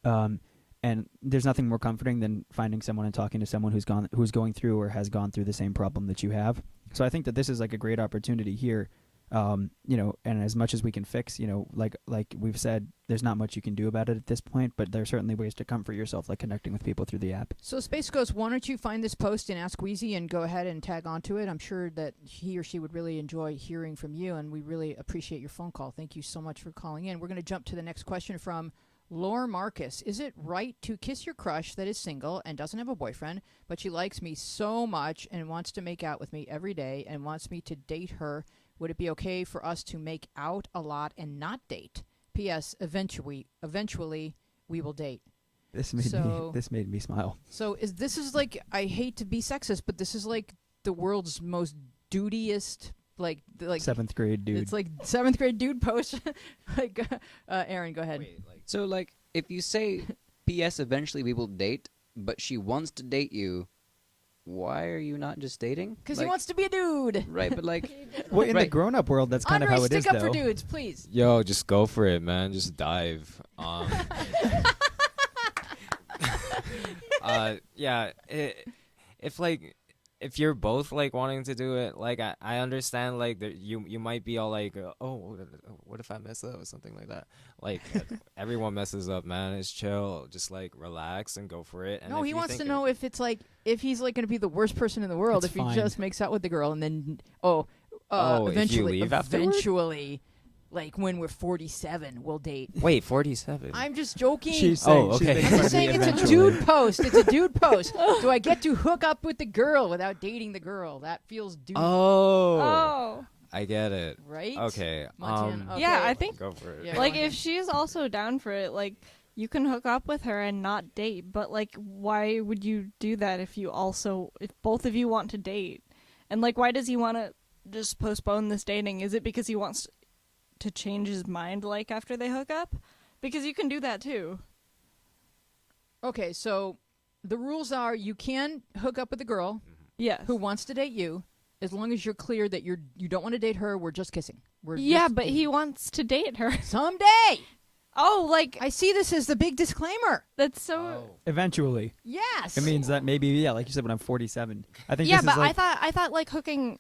Mm-hmm. And there's nothing more comforting than finding someone and talking to someone who's going through or has gone through the same problem that you have. So I think that this is like a great opportunity here. And as much as we can fix, like we've said, there's not much you can do about it at this point, but there are certainly ways to comfort yourself, like connecting with people through the app. So Space Ghost, why don't you find this post and Ask Wheezy and go ahead and tag onto it? I'm sure that he or she would really enjoy hearing from you, and we really appreciate your phone call. Thank you so much for calling in. We're going to jump to the next question from Lore Marcus. Is it right to kiss your crush that is single and doesn't have a boyfriend, but she likes me so much and wants to make out with me every day and wants me to date her? Would it be okay for us to make out a lot and not date? P.S. Eventually we will date. This made me smile. So this is like, I hate to be sexist, but this is like the world's most dudiest, like 7th grade dude. It's like 7th grade dude post. Aaron, go ahead. So, like, if you say, P.S. eventually we will date, but she wants to date you, why are you not just dating? Because he wants to be a dude. Right, but like... Well, in the grown-up world, that's kind Andre, of how it is, stick up though. for dudes, please. Yo, just go for it, man. Just dive. Yeah. If if you're both like wanting to do it, like I understand like that you might be all like, oh, what if I mess up or something like that. Like everyone messes up, man. It's chill, just like relax and go for it. And No, if he you wants to think know if it's like if he's like going to be the worst person in the world It's if fine. he just makes out with the girl and then Oh, if you eventually leave afterward? eventually like when we're 47 we'll date. Wait, 47. I'm just joking. She's saying, Oh, she's okay. making I'm fun just of me saying it's a eventually. dude post. It's a dude post. Do I get to hook up with the girl without dating the girl? That feels dude, Oh, I get it. right? Okay. Montana, okay. Yeah, I think Go for it. Yeah. like go ahead. if she's also down for it, like you can hook up with her and not date, but like why would you do that if both of you want to date? And like why does he want to just postpone this dating? Is it because he wants to change his mind like after they hook up? Because you can do that too. Okay, so the rules are you can hook up with a girl Yes. who wants to date you as long as you're clear that you don't want to date her. We're just kissing. We're Yeah, just but he dating. wants to date her. Someday. Oh, like I see this as the big disclaimer. that's so Eventually, Yes. it means that maybe, yeah, like you said, when I'm 47, I think yeah, this but is like, I thought like hooking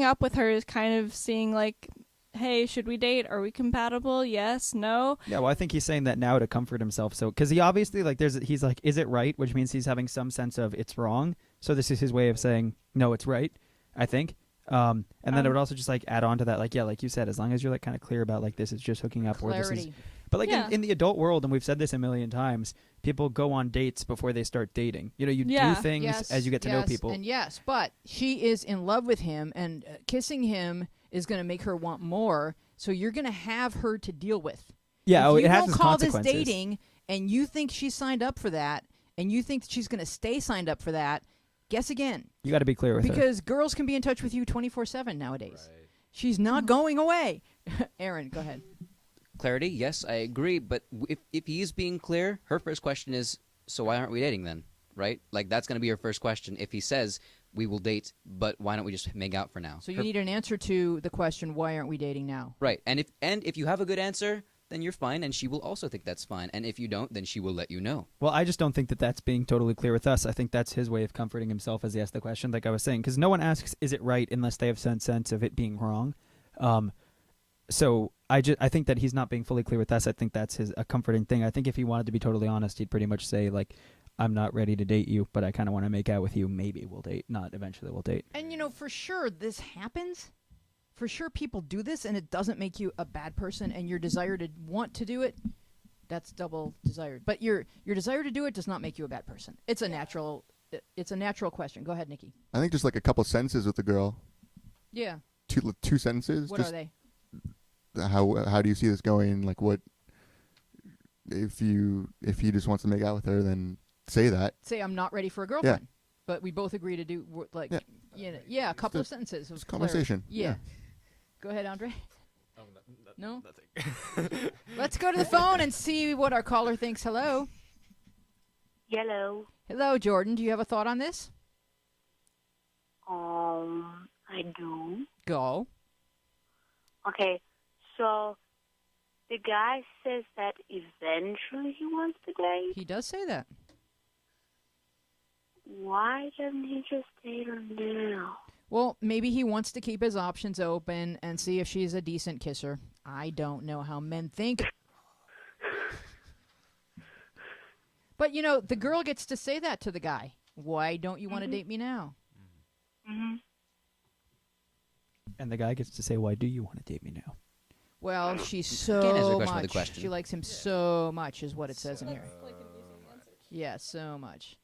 up with her is kind of seeing like, hey, should we date? Are we compatible? Yes, no. yeah. Well, I think he's saying that now to comfort himself. So, because he obviously like, he's like, is it right? Which means he's having some sense of it's wrong. So this is his way of saying no, it's right. I think. And then it would also just like add on to that, like, yeah, like you said, as long as you're like kind of clear about like this is just hooking up, or this is. Clarity. But like Yeah. in the adult world, and we've said this a million times, people go on dates before they start dating. You know, you Yeah. do things Yes, as you get to know yes, people. And yes, but she is in love with him, and kissing him is going to make her want more. So you're going to have her to deal with. Yeah, if oh, you it has don't its call this consequences. dating, and you think she signed up for that, and you think she's going to stay signed up for that, guess again. You got to be clear with her. Because girls can be in touch with you 24/7 nowadays. She's not going away. Aaron, go ahead. Clarity, yes, I agree. But if he is being clear, her first question is, so why aren't we dating then? Right? Like, that's going to be her first question. If he says, we will date, but why don't we just make out for now? So you need an answer to the question, why aren't we dating now? Right. And if you have a good answer, then you're fine, and she will also think that's fine. And if you don't, then she will let you know. Well, I just don't think that that's being totally clear with us. I think that's his way of comforting himself as he asked the question, like I was saying, because no one asks, is it right, unless they have some sense of it being wrong. So I think that he's not being fully clear with us. I think that's a comforting thing. I think if he wanted to be totally honest, he'd pretty much say, like, I'm not ready to date you, but I kind of want to make out with you. Maybe we'll date. Not eventually we'll date. And, for sure this happens. For sure people do this, and it doesn't make you a bad person, and your desire to want to do it, that's double desired. But your desire to do it does not make you a bad person. It's a natural question. Go ahead, Nikki. I think just like a couple sentences with the girl, Yeah. two sentences. What just are they? How do you see this going? Like, what if he just wants to make out with her, then say that. Say I'm not ready for a girlfriend. But we both agree to do a couple of sentences of It's conversation. clarity. Yeah. Go ahead, Andre. No? Nothing. Let's go to the phone and see what our caller thinks. Hello. Yellow. Hello, Jordan. Do you have a thought on this? I do. Go. Okay, so the guy says that eventually he wants to date. He does say that. Why doesn't he just date her now? Well, maybe he wants to keep his options open and see if she's a decent kisser. I don't know how men think. But, the girl gets to say that to the guy. Why don't you want to date me now? Mm-hmm. And the guy gets to say, why do you want to date me now? Well, she's Can't answer the so question with a much. question. She likes him so much is what it says in here. Yeah, so much.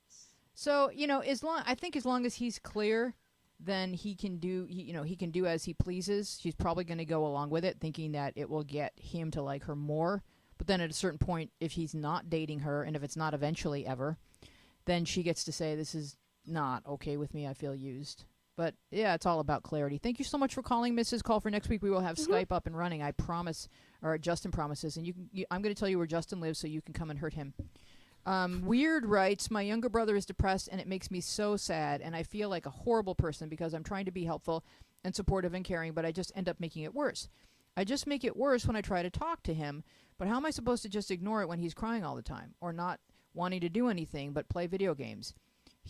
So, I think as long as he's clear, then he can do as he pleases. She's probably going to go along with it, thinking that it will get him to like her more. But then at a certain point, if he's not dating her, and if it's not eventually ever, then she gets to say, this is not okay with me. I feel used. But, yeah, it's all about clarity. Thank you so much for calling, Mrs. Call. For next week, we will have Skype up and running. I promise, or Justin promises. And I'm going to tell you where Justin lives so you can come and hurt him. Weird writes, my younger brother is depressed, and it makes me so sad, and I feel like a horrible person because I'm trying to be helpful and supportive and caring, but I just end up making it worse. I just make it worse when I try to talk to him, but how am I supposed to just ignore it when he's crying all the time, or not wanting to do anything but play video games?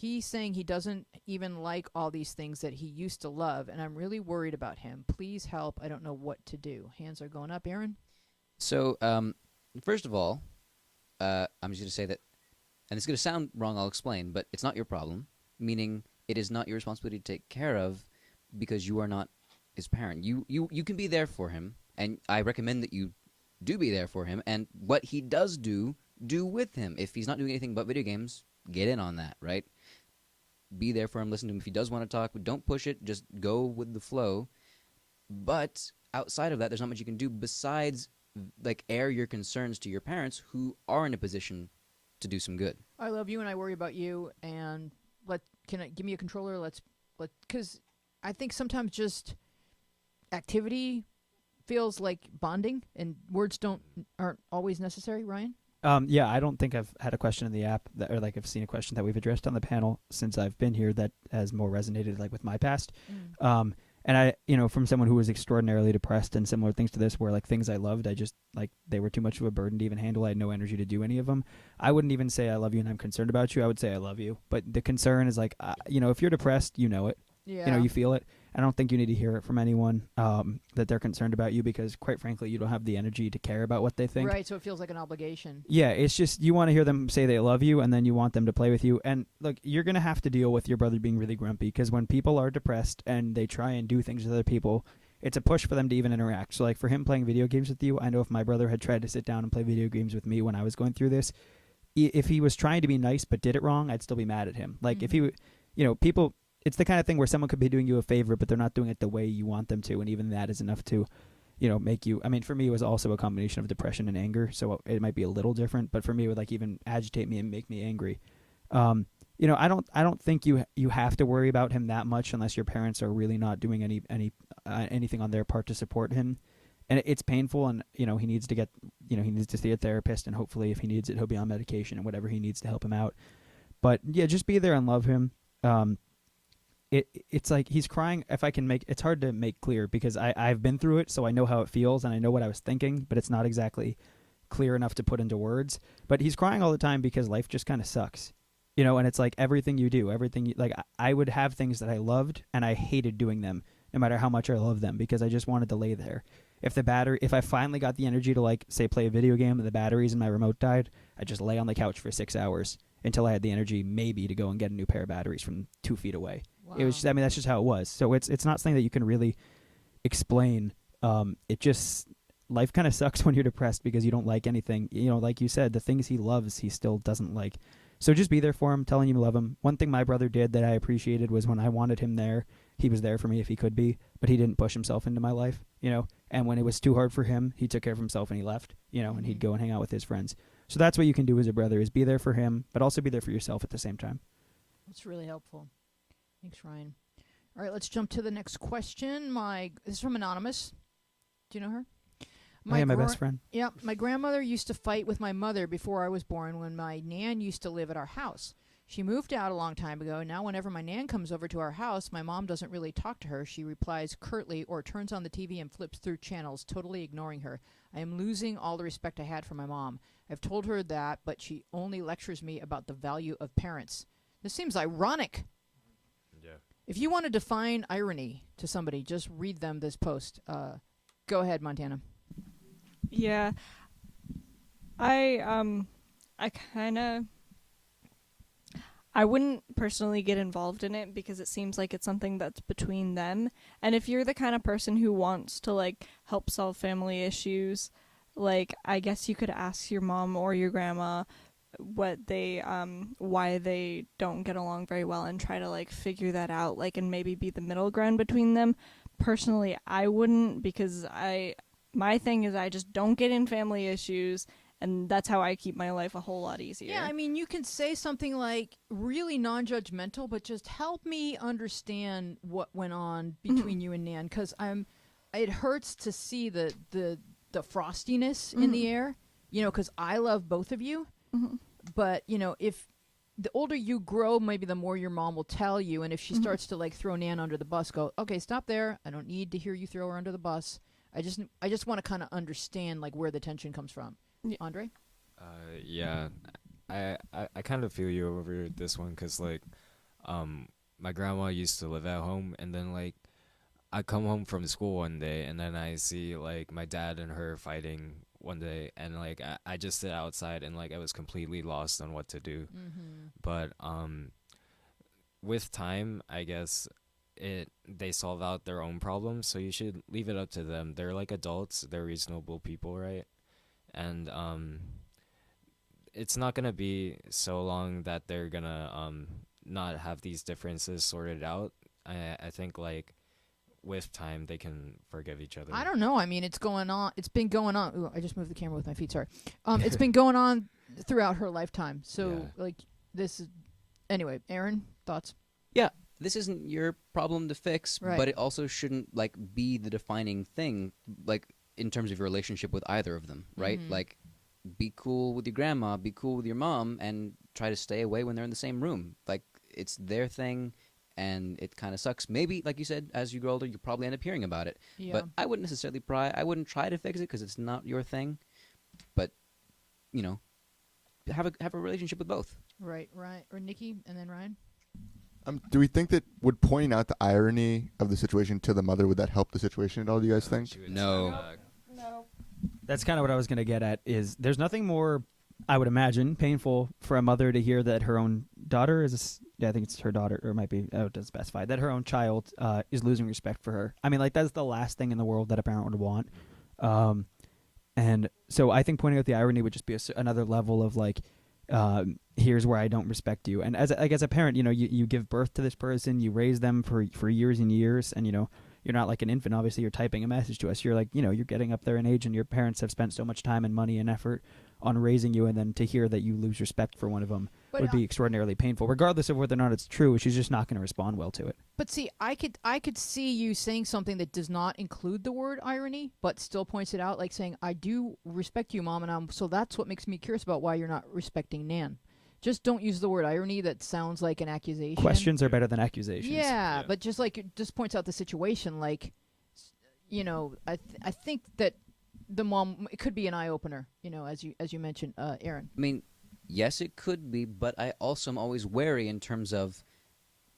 He's saying he doesn't even like all these things that he used to love, and I'm really worried about him. Please help. I don't know what to do. Hands are going up, Aaron. So, first of all, I'm just going to say that, and it's going to sound wrong, I'll explain, but it's not your problem, meaning it is not your responsibility to take care of because you are not his parent. You can be there for him, and I recommend that you do be there for him, and what he does do with him. If he's not doing anything but video games, get in on that, right? Be there for him, listen to him. If he does want to talk, don't push it, just go with the flow. But outside of that, there's not much you can do besides like air your concerns to your parents who are in a position to do some good. I love you and I worry about you, and give me a controller? Because I think sometimes just activity feels like bonding, and words aren't always necessary. Ryan? Yeah, I don't think I've had a question in the app or like I've seen a question that we've addressed on the panel since I've been here that has more resonated like with my past. And I, from someone who was extraordinarily depressed and similar things to this, where like things I loved, I just like they were too much of a burden to even handle. I had no energy to do any of them. I wouldn't even say I love you and I'm concerned about you. I would say I love you. But the concern is like, if you're depressed, you know it. Yeah. You feel it. I don't think you need to hear it from anyone that they're concerned about you because, quite frankly, you don't have the energy to care about what they think. Right, so it feels like an obligation. Yeah, it's just you want to hear them say they love you, and then you want them to play with you. And look, you're going to have to deal with your brother being really grumpy because when people are depressed and they try and do things with other people, it's a push for them to even interact. So, like, for him playing video games with you, I know if my brother had tried to sit down and play video games with me when I was going through this, if he was trying to be nice but did it wrong, I'd still be mad at him. Like, if he, people... It's the kind of thing where someone could be doing you a favor, but they're not doing it the way you want them to, and even that is enough to, make you. I mean, for me, it was also a combination of depression and anger, so it might be a little different. But for me, it would like even agitate me and make me angry. I don't think you have to worry about him that much unless your parents are really not doing anything on their part to support him, and it's painful. And he needs to get, he needs to see a therapist, and hopefully, if he needs it, he'll be on medication and whatever he needs to help him out. But yeah, just be there and love him. It's like he's crying. If I can it's hard to make clear because I've been through it, so I know how it feels and I know what I was thinking, but it's not exactly clear enough to put into words. But he's crying all the time because life just kind of sucks, and it's like everything you do, like I would have things that I loved and I hated doing them no matter how much I loved them because I just wanted to lay there. If I finally got the energy to like say play a video game and the batteries in my remote died, I'd just lay on the couch for 6 hours until I had the energy maybe to go and get a new pair of batteries from 2 feet away. Wow. It was just, that's just how it was. So it's not something that you can really explain. It just, life kind of sucks when you're depressed because you don't like anything. Like you said, the things he loves, he still doesn't like. So just be there for him, telling him you love him. One thing my brother did that I appreciated was when I wanted him there, he was there for me if he could be, but he didn't push himself into my life, and when it was too hard for him, he took care of himself and he left, and he'd go and hang out with his friends. So that's what you can do as a brother is be there for him, but also be there for yourself at the same time. That's really helpful. Thanks, Ryan. All right, let's jump to the next question. This is from Anonymous. Do you know her? My best friend. Yeah, my grandmother used to fight with my mother before I was born when my nan used to live at our house. She moved out a long time ago, and now whenever my nan comes over to our house, my mom doesn't really talk to her. She replies curtly or turns on the TV and flips through channels, totally ignoring her. I am losing all the respect I had for my mom. I've told her that, but she only lectures me about the value of parents. This seems ironic. Yeah. If you want to define irony to somebody, just read them this post. Go ahead, Montana. Yeah. I wouldn't personally get involved in it because it seems like it's something that's between them. And if you're the kind of person who wants to like help solve family issues, like I guess you could ask your mom or your grandma what they why they don't get along very well and try to like figure that out, like, and maybe be the middle ground between them. Personally, I wouldn't, because my thing is I just don't get in family issues, and that's how I keep my life a whole lot easier. Yeah, I mean, you can say something like really non-judgmental, but just help me understand what went on between you and Nan, because it hurts to see the frostiness in the air, because I love both of you. But, if the older you grow, maybe the more your mom will tell you. And if she starts to like throw Nan under the bus, go, okay, stop there. I don't need to hear you throw her under the bus. I just want to kind of understand like where the tension comes from. Yeah. Andre? Yeah. I kind of feel you over this one because like my grandma used to live at home, and then like I come home from school one day, and then I see like my dad and her fighting one day, and like I just sit outside, and like I was completely lost on what to do. But with time, I guess they solve out their own problems, so you should leave it up to them. They're like adults, they're reasonable people, right? And it's not gonna be so long that they're gonna not have these differences sorted out. I think like with time they can forgive each other. I don't know. I mean, it's going on. It's been going on. Ooh, I just moved the camera with my feet. Sorry. It's been going on throughout her lifetime. So Yeah. like this is anyway. Aaron, thoughts? Yeah, this isn't your problem to fix, Right. but it also shouldn't like be the defining thing, like in terms of your relationship with either of them, right? Mhm. Like, be cool with your grandma, be cool with your mom, and try to stay away when they're in the same room. Like, it's their thing, and it kind of sucks. Maybe, like you said, as you grow older, you probably end up hearing about it. Yeah. But I wouldn't necessarily I wouldn't try to fix it because it's not your thing. But, you know, have a relationship with both. Right. Or Nikki, and then Ryan. Do we think that would pointing out the irony of the situation to the mother, would that help the situation at all? Do you guys think? She would No. say, That's kind of what I was going to get at. Is there's nothing more, I would imagine, painful for a mother to hear that her own daughter I think it's her daughter, or it might be, it doesn't specify, that her own child is losing respect for her. I mean, like, that's the last thing in the world that a parent would want. And so I think pointing out the irony would just be another level of like, here's where I don't respect you. And as a parent, you know, you give birth to this person, you raise them for years and years, and you know, you're not like an infant. Obviously, you're typing a message to us. You're like, you know, you're getting up there in age, and your parents have spent so much time and money and effort on raising you, and then to hear that you lose respect for one of them But, would be extraordinarily painful, regardless of whether or not it's true. She's just not going to respond well to it. But see, I could see you saying something that does not include the word irony, but still points it out, like saying, "I do respect you, Mom," and so that's what makes me curious about why you're not respecting Nan. Just don't use the word irony. That sounds like an accusation. Questions are better than accusations. Yeah, but just like it just points out the situation. Like, you know, I think that the mom, it could be an eye opener. You know, as you mentioned, Aaron. I mean, yes, it could be, but I also am always wary in terms of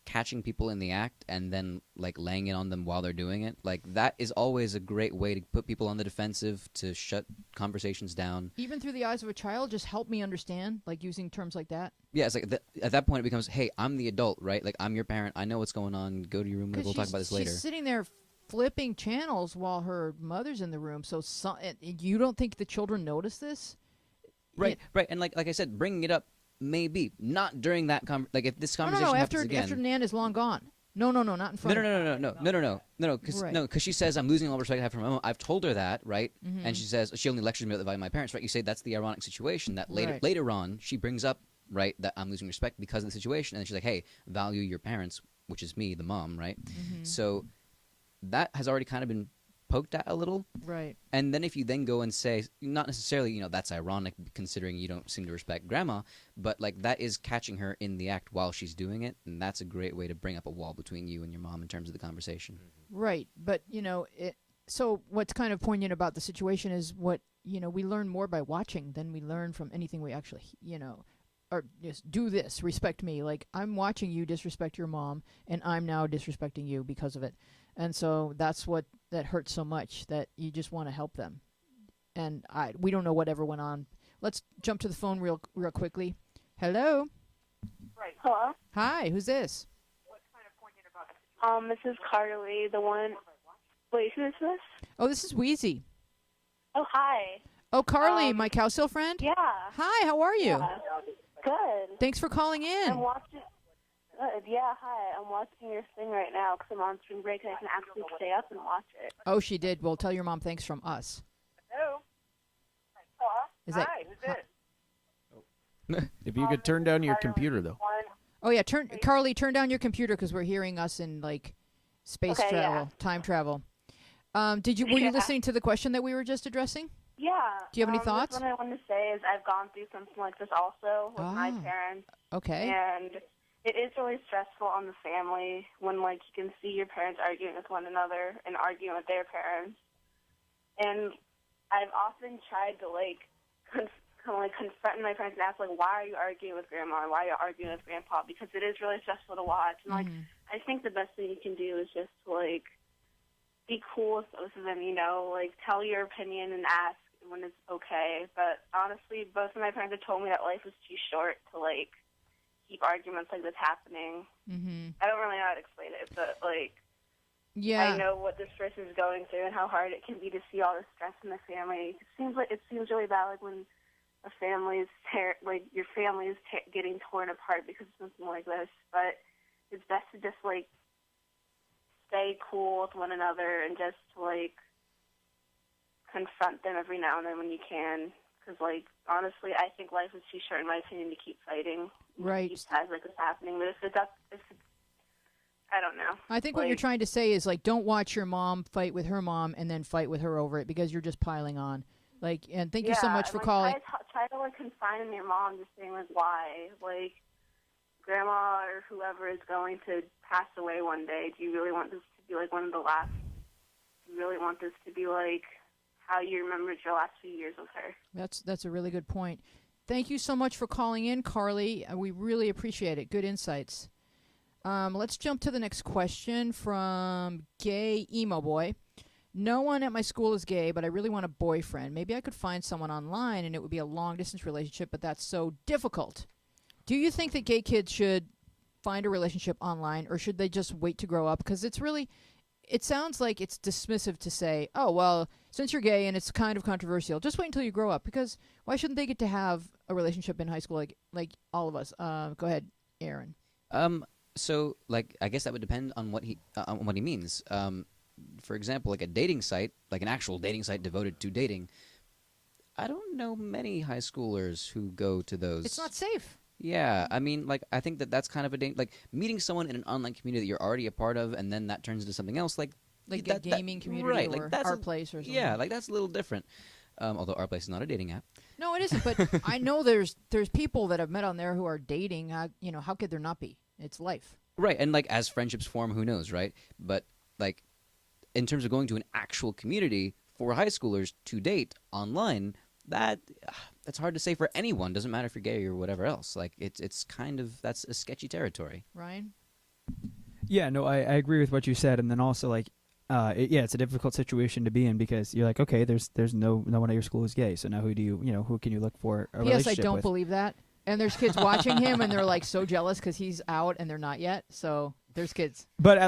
catching people in the act and then like laying it on them while they're doing it. Like, that is always a great way to put people on the defensive, to shut conversations down. Even through the eyes of a child, just help me understand. Like using terms like that. Yeah, it's like at that point it becomes, hey, I'm the adult, right? Like, I'm your parent. I know what's going on. Go to your room. We'll talk about this later. She's sitting there flipping channels while her mother's in the room. So you don't think the children notice this? Right, right. And like I said, bringing it up, maybe not during that like if this conversation No, happens again. after Nan is long gone. No, not in front. No, because Right. she says I'm losing all respect I have for my mom. I've told her that, right? Mhm. And she says she only lectures me about the value of my parents, right? You say that's the ironic situation that Right. later on she brings up, right, that I'm losing respect because of the situation, and she's like, hey, value your parents, which is me, the mom, right? Mhm. So that has already kind of been poked at a little. Right. And then if you then go and say, not necessarily, you know, that's ironic considering you don't seem to respect grandma, but like that is catching her in the act while she's doing it, and that's a great way to bring up a wall between you and your mom in terms of the conversation. Right. But, you know, so what's kind of poignant about the situation is what, you know, we learn more by watching than we learn from anything we actually, you know, or just do this, respect me. Like, I'm watching you disrespect your mom, and I'm now disrespecting you because of it. And so that hurts so much that you just want to help them. And we don't know whatever went on. Let's jump to the phone real quickly. Hello. Hello? Hi, who's this? This is Carly, the one... Wait, who is this? Oh, this is Wheezy. Oh, hi. Oh, Carly, my Cowsill friend? Yeah. Hi, how are you? Yeah. Good. Thanks for calling in. I'm watching... Good. Yeah, hi. I'm watching your thing right now because I'm on spring break and I can actually stay up and watch it. Oh, she did. Well, tell your mom thanks from us. Hello? Hello? Is that, Hi, who's this? If you could turn down your computer, though. Oh, yeah. Carly, turn down your computer because we're hearing us in, like, space Okay, travel, time travel. Were you listening to the question that we were just addressing? Yeah. Do you have any thoughts? What I wanted to say is I've gone through something like this also with my Ah. parents. Okay. And it is really stressful on the family when, like, you can see your parents arguing with one another and arguing with their parents. And I've often tried to, like, kind of like confronting my parents and ask like, why are you arguing with grandma? Or why are you arguing with grandpa? Because it is really stressful to watch. And like, I think the best thing you can do is just like be cool with both of them. You know, like tell your opinion and ask when it's okay. But honestly, both of my parents have told me that life is too short to like keep arguments like this happening. I don't really know how to explain it, but like. Yeah. I know what this person is going through and how hard it can be to see all the stress in the family. It seems really bad, like when a family's your family is getting torn apart because of something like this. But it's best to just like stay cool with one another and just like confront them every now and then when you can. Because like honestly, I think life is too short, in my opinion, to keep fighting. Right. Keep times like this happening, but if I don't know. I think what you're trying to say is like, don't watch your mom fight with her mom and then fight with her over it, because you're just piling on. Like, and thank you so much for calling. Try to like confine your mom, just saying like, why, like, grandma or whoever is going to pass away one day. Do you really want this to be like one of the last? Do you really want this to be like how you remembered your last few years with her? That's a really good point. Thank you so much for calling in, Carly. We really appreciate it. Good insights. Let's jump to the next question from Gay Emo Boy. No one at my school is gay, but I really want a boyfriend. Maybe I could find someone online and it would be a long-distance relationship, but that's so difficult. Do you think that gay kids should find a relationship online, or should they just wait to grow up? Because it sounds like it's dismissive to say, oh, well, since you're gay and it's kind of controversial, just wait until you grow up. Because why shouldn't they get to have a relationship in high school like all of us? Go ahead, Aaron. So, like, I guess that would depend on what he means. For example, like a dating site, like an actual dating site devoted to dating. I don't know many high schoolers who go to those. It's not safe. Yeah, I mean, like, I think that's kind of like meeting someone in an online community that you're already a part of, and then that turns into something else, like a gaming community, right? Or like that's Our Place or something. Yeah, like that's a little different. Although Our Place is not a dating app. No, it isn't. But I know there's people that I've met on there who are dating. How could there not be? It's life. Right, and like as friendships form, who knows, right? But like in terms of going to an actual community for high schoolers to date online, that's hard to say for anyone. Doesn't matter if you're gay or whatever else. Like it's kind of, that's a sketchy territory. Ryan? Yeah, no, I agree with what you said, and then also like, it's a difficult situation to be in, because you're like, okay, there's no one at your school is gay, so now who can you look for a relationship with? Yes, I don't believe that. And there's kids watching him, and they're like so jealous because he's out and they're not yet. So there's kids. But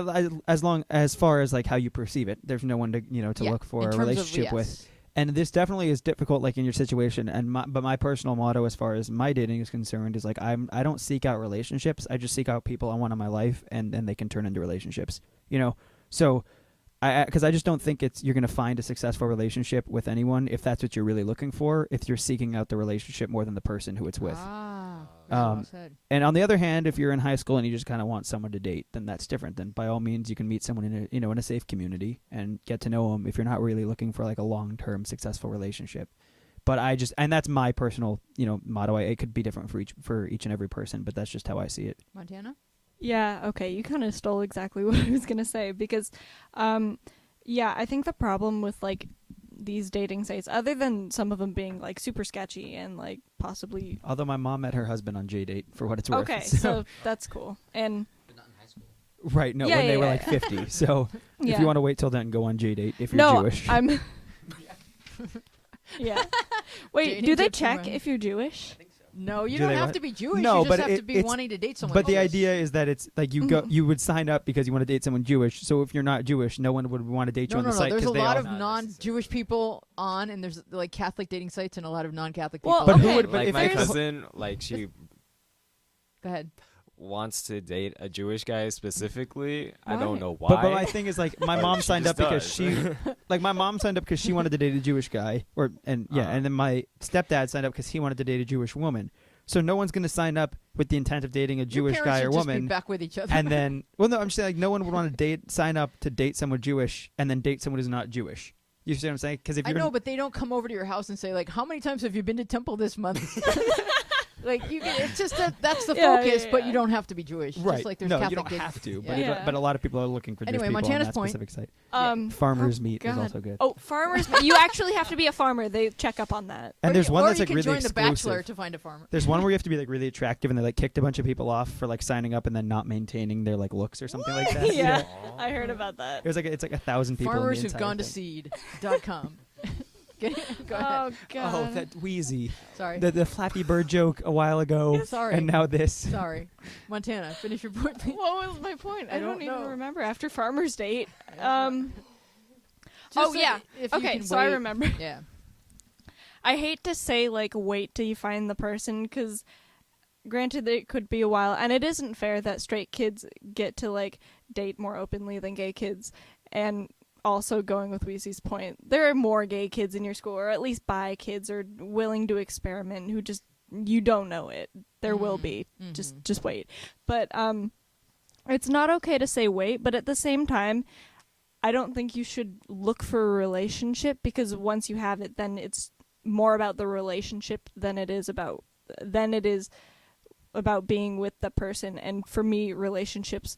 as far as like how you perceive it, there's no one to look for a relationship with. And this definitely is difficult, like in your situation. But my personal motto, as far as my dating is concerned, is like I don't seek out relationships. I just seek out people I want in my life, and then they can turn into relationships. So. Because I just don't think you're going to find a successful relationship with anyone if that's what you're really looking for, if you're seeking out the relationship more than the person who it's with. Well said. And on the other hand, if you're in high school and you just kind of want someone to date, then that's different. Then by all means, you can meet someone in a safe community and get to know them if you're not really looking for like a long-term successful relationship. But and that's my personal motto. It could be different for each and every person, but that's just how I see it. Montana? Yeah, okay, you kind of stole exactly what I was going to say, because, I think the problem with, like, these dating sites, other than some of them being, like, super sketchy and, like, possibly... Although my mom met her husband on JDate, for what it's worth. Okay, so that's cool. And... But not in high school. Right, no, when they were, like, 50. So if you want to wait till then, go on JDate if you're Jewish. I'm... Yeah. Wait, Dating do they tips from check if you're Jewish? No, you Do don't they have what? to be Jewish. No, you just but have to be it's- wanting to date someone. But the Jewish. idea is that it's like you would sign up because you want to date someone Jewish. So if you're not Jewish, no one would want to date you on the site. There's a they lot all- of non-Jewish people on, and there's like Catholic dating sites and a lot of non-Catholic people. Well, But okay. who would? But Like if my if- cousin, like she Go ahead. wants to date a Jewish guy specifically. I don't Why? know why. But my thing is like my mom She signed just up because does. my mom signed up because she wanted to date a Jewish guy, and then my stepdad signed up because he wanted to date a Jewish woman. So no one's going to sign up with the intent of dating a Jewish Your guy parents or should just be woman, back with each other. and then no, I'm saying like no one would want to sign up to date someone Jewish and then date someone who's not Jewish. You see what I'm saying? Because if I you're know, but they don't come over to your house and say like, "How many times have you been to temple this month?" Like you can, it's just that's the Yeah, focus, yeah, but yeah. you don't have to be Jewish. Right. Just like there's no, Catholic you don't kids. have to, Yeah. but Yeah. but a lot of people are looking for Anyway, Jewish people Montana's on that point. specific site. Farmers oh, meat is God. also good. Oh, farmers. You actually have to be a farmer. They check up on that. And Or there's you- one or that's you like can really join The Bachelor exclusive. to find a farmer. There's one where you have to be like really attractive, and they like kicked a bunch of people off for like signing up and then not maintaining their like looks or something like that. Yeah. I heard about that. It was like it's like 1,000 people. Farmers in the who've entire gone to thing. seed.com. Go ahead. Oh God. Oh, that wheezy. Sorry. The Flappy Bird joke a while ago. Sorry. And now this. Sorry. Montana, finish your point, please. What was my point? I don't even know. remember. After Farmer's Date. Just Oh that yeah. if you Okay, can so I wait- remember. Yeah. I hate to say like wait till you find the person because granted it could be a while and it isn't fair that straight kids get to like date more openly than gay kids. And also going with Weezy's point, there are more gay kids in your school, or at least bi kids are willing to experiment who just you don't know it. There will be. Just wait. But it's not okay to say wait, but at the same time I don't think you should look for a relationship because once you have it then it's more about the relationship than it is about being with the person. And for me, relationships,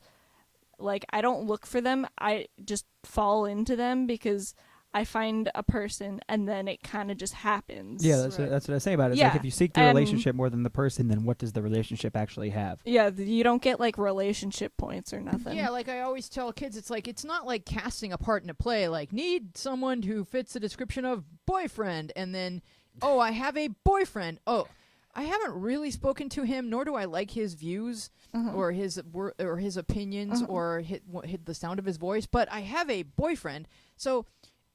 like I don't look for them, I just fall into them because I find a person and then it kind of just happens. Yeah, that's Right. what I say about it. It's Yeah, like if you seek the and- relationship more than the person, then what does the relationship actually have? Yeah, you don't get like relationship points or nothing. Yeah, like I always tell kids, it's like it's not like casting a part in a play. Like need someone who fits the description of boyfriend, and then oh, I have a boyfriend. Oh, I haven't really spoken to him, nor do I like his views or his opinions or the sound of his voice. But I have a boyfriend, so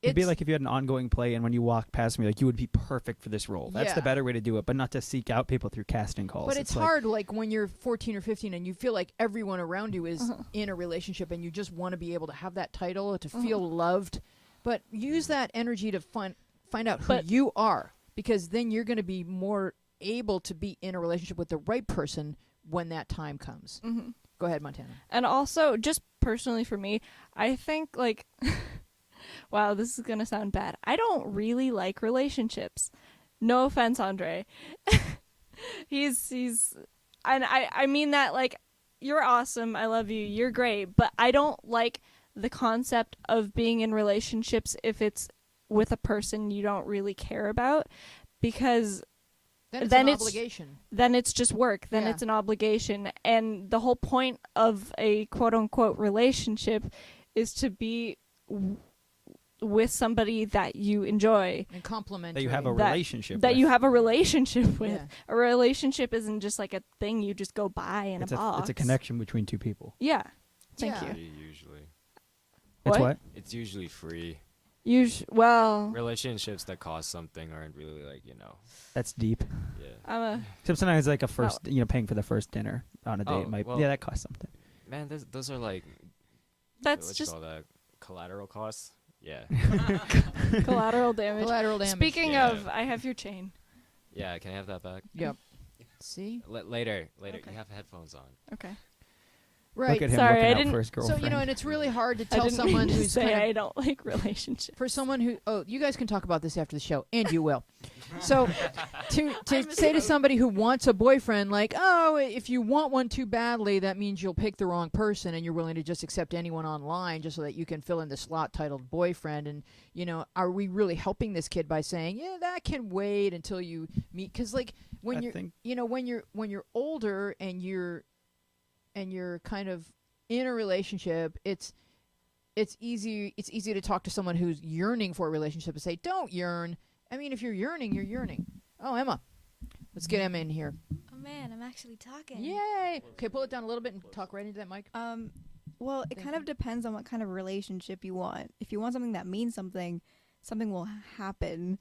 It'd be it's- like if you had an ongoing play and when you walk past me, like you would be perfect for this role. That's the Yeah. better way to do it, but not to seek out people through casting calls. But it's like- hard, like when you're 14 or 15 and you feel like everyone around you is in a relationship and you just want to be able to have that title, to feel loved. But use that energy to find out who But- you are, because then you're going to be more able to be in a relationship with the right person when that time comes. Go ahead, Montana. And also, just personally for me, I think like, wow, this is gonna sound bad. I don't really like relationships. No offense, Andre. he's, and I mean that like, you're awesome. I love you. You're great. But I don't like the concept of being in relationships if it's with a person you don't really care about, because Then it's Then an it's- obligation. then it's just work. Then Yeah. it's an obligation. And the whole point of a quote unquote relationship is to be with somebody that you enjoy, And compliment that you have a that- relationship that with. you have a relationship with. Yeah. A relationship isn't just like a thing you just go buy in it's a box. it's a connection between two people. Yeah. Thank Yeah. you. Free, usually. It's What? what? It's usually free. Well, Relationships that cost something aren't really like, That's deep. yeah. I'm a Except sometimes like a first, paying for the first dinner on a date Oh, might, well- that costs something. Man, those are like that's what just you call that? Collateral costs? Yeah. collateral damage. collateral damage. Speaking Yeah. of, I have your chain. Yeah, can I have that back? Yep. See? Later. Okay. You have headphones on. Okay. Right. Look at him Sorry, looking I out didn't- for his So, girlfriend. and it's really hard to I tell didn't someone mean to who's say kind of I don't like relationships. for someone who you guys can talk about this after the show, and you will. So to say to somebody who wants a boyfriend, like, oh, if you want one too badly, that means you'll pick the wrong person and you're willing to just accept anyone online just so that you can fill in the slot titled boyfriend. And are we really helping this kid by saying, yeah, that can wait until you meet? Because like when I you're think- when you're older and you're kind of in a relationship, it's easy to talk to someone who's yearning for a relationship and say, don't yearn. I mean, if you're yearning, you're yearning. Oh, Emma. Let's get Emma in here. Oh man, I'm actually talking. Yay. Okay, pull it down a little bit and talk right into that mic. Well, it Thank kind of depends on what kind of relationship you want. If you want something that means something, something will happen.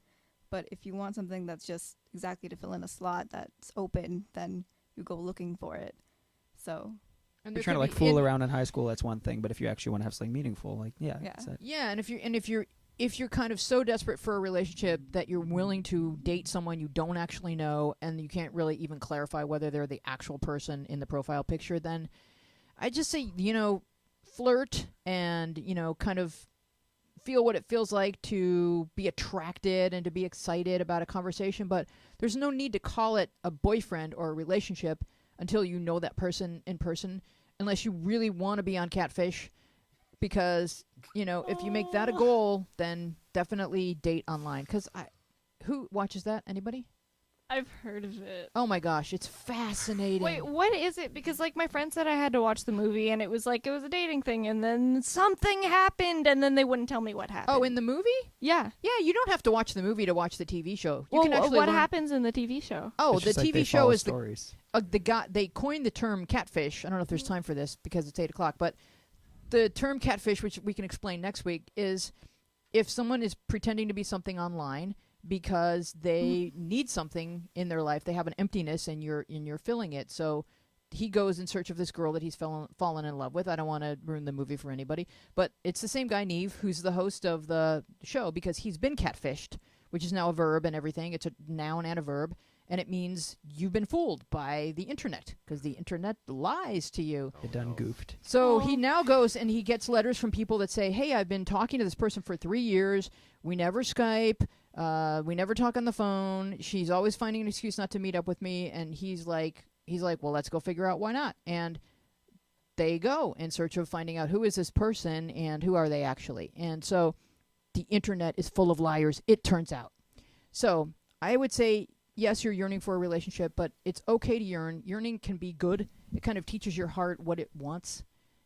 But if you want something that's just exactly to fill in a slot that's open, then you go looking for it. So, And You're there trying to could like be fool in- around in high school, that's one thing. But if you actually want to have something meaningful, like Yeah. that's it. Yeah, and if you're kind of so desperate for a relationship that you're willing to date someone you don't actually know and you can't really even clarify whether they're the actual person in the profile picture, then I just say, flirt and, kind of feel what it feels like to be attracted and to be excited about a conversation, but there's no need to call it a boyfriend or a relationship until you know that person in person, unless you really want to be on Catfish, because, you know, if you make that a goal, then definitely date online. Because who watches that? Anybody? I've heard of it. Oh my gosh, it's fascinating. Wait, what is it? Because like my friend said I had to watch the movie and it was like it was a dating thing and then something happened and then they wouldn't tell me what happened. Oh, in the movie? Yeah. Yeah, you don't have to watch the movie to watch the TV show. You Well, can actually what learn- happens in the TV show? Oh, It's the just like they TV show follow is stories. the guy. They coined the term catfish. I don't know if there's time for this because it's 8:00, but the term catfish, which we can explain next week, is if someone is pretending to be something online because they need something in their life, they have an emptiness, and you're filling it. So he goes in search of this girl that he's fallen in love with. I don't want to ruin the movie for anybody, but it's the same guy, Neve, who's the host of the show, because he's been catfished, which is now a verb and everything. It's a noun and a verb, and it means you've been fooled by the internet, because the internet lies to you. It done goofed. So he now goes and he gets letters from people that say, hey, I've been talking to this person for 3 years. We never Skype. We never talk on the phone. She's always finding an excuse not to meet up with me. And he's like, well, let's go figure out why not. And they go in search of finding out who is this person and who are they actually. And so the internet is full of liars, it turns out. So I would say, yes, you're yearning for a relationship, but it's okay to yearn. Yearning can be good. It kind of teaches your heart what it wants.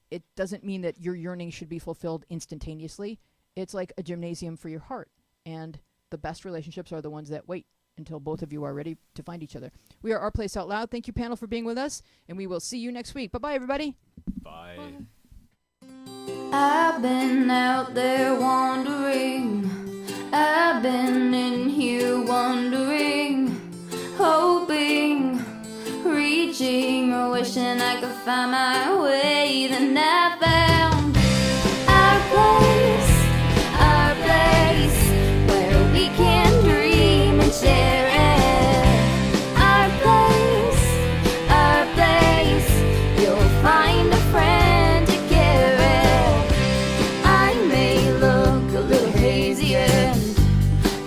It doesn't mean that your yearning should be fulfilled instantaneously. It's like a gymnasium for your heart. And the best relationships are the ones that wait until both of you are ready to find each other. We are Our Place Out Loud. Thank you, panel, for being with us, and we will see you next week. Bye-bye, everybody. Bye. I've been out there wandering. I've been in here wondering, hoping, reaching, or wishing I could find my way. Then I found our place, where we can dream and share it. Our place, you'll find a friend to care it. I may look a little hazy and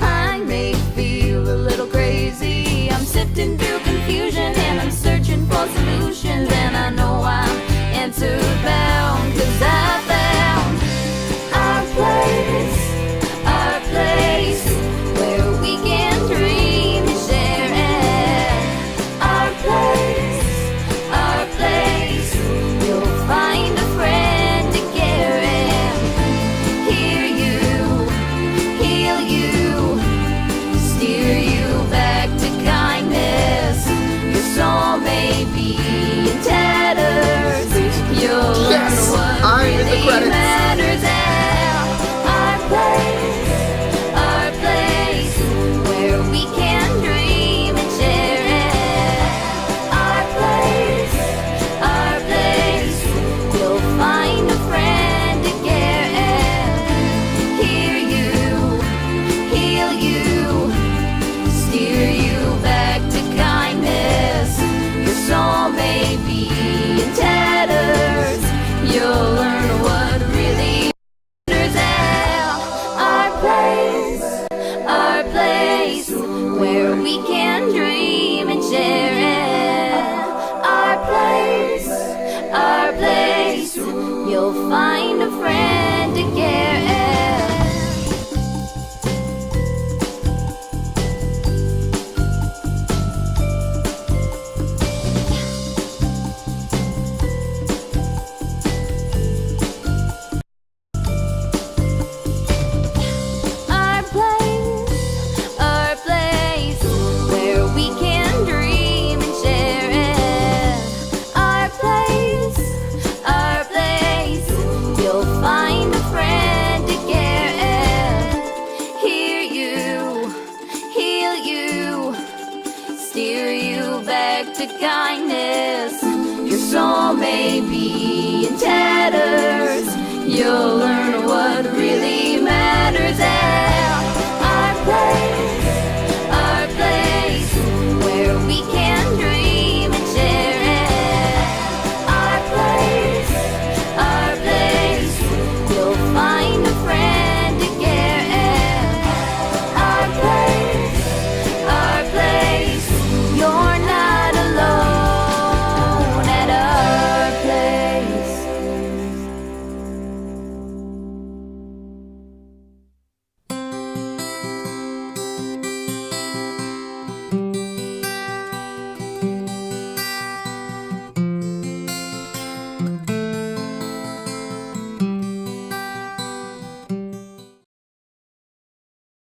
I may feel a little crazy. I'm sifting through confusion and I'm searching for solutions, and I know I'm answer bound, 'cause I found our place, where we can dream and share it. Our place, you'll find a friend to care it. Hear you, heal you, steer you back to kindness. Your soul may be in tatters. You'll learn what really matters. Our place, where we can dream and share it. Our place, you'll find a friend to care it. Hear you, heal you, steer you back to kindness. Your soul may be in tatters. You'll learn what really matters. Our place, where we can dream and share it. Our place, you'll find a friend to care it. Our place, where we can dream and share it. Our place, you'll find a friend to care it. Hear you, heal you, steer you back to kindness. Your soul may be in tatters. You'll learn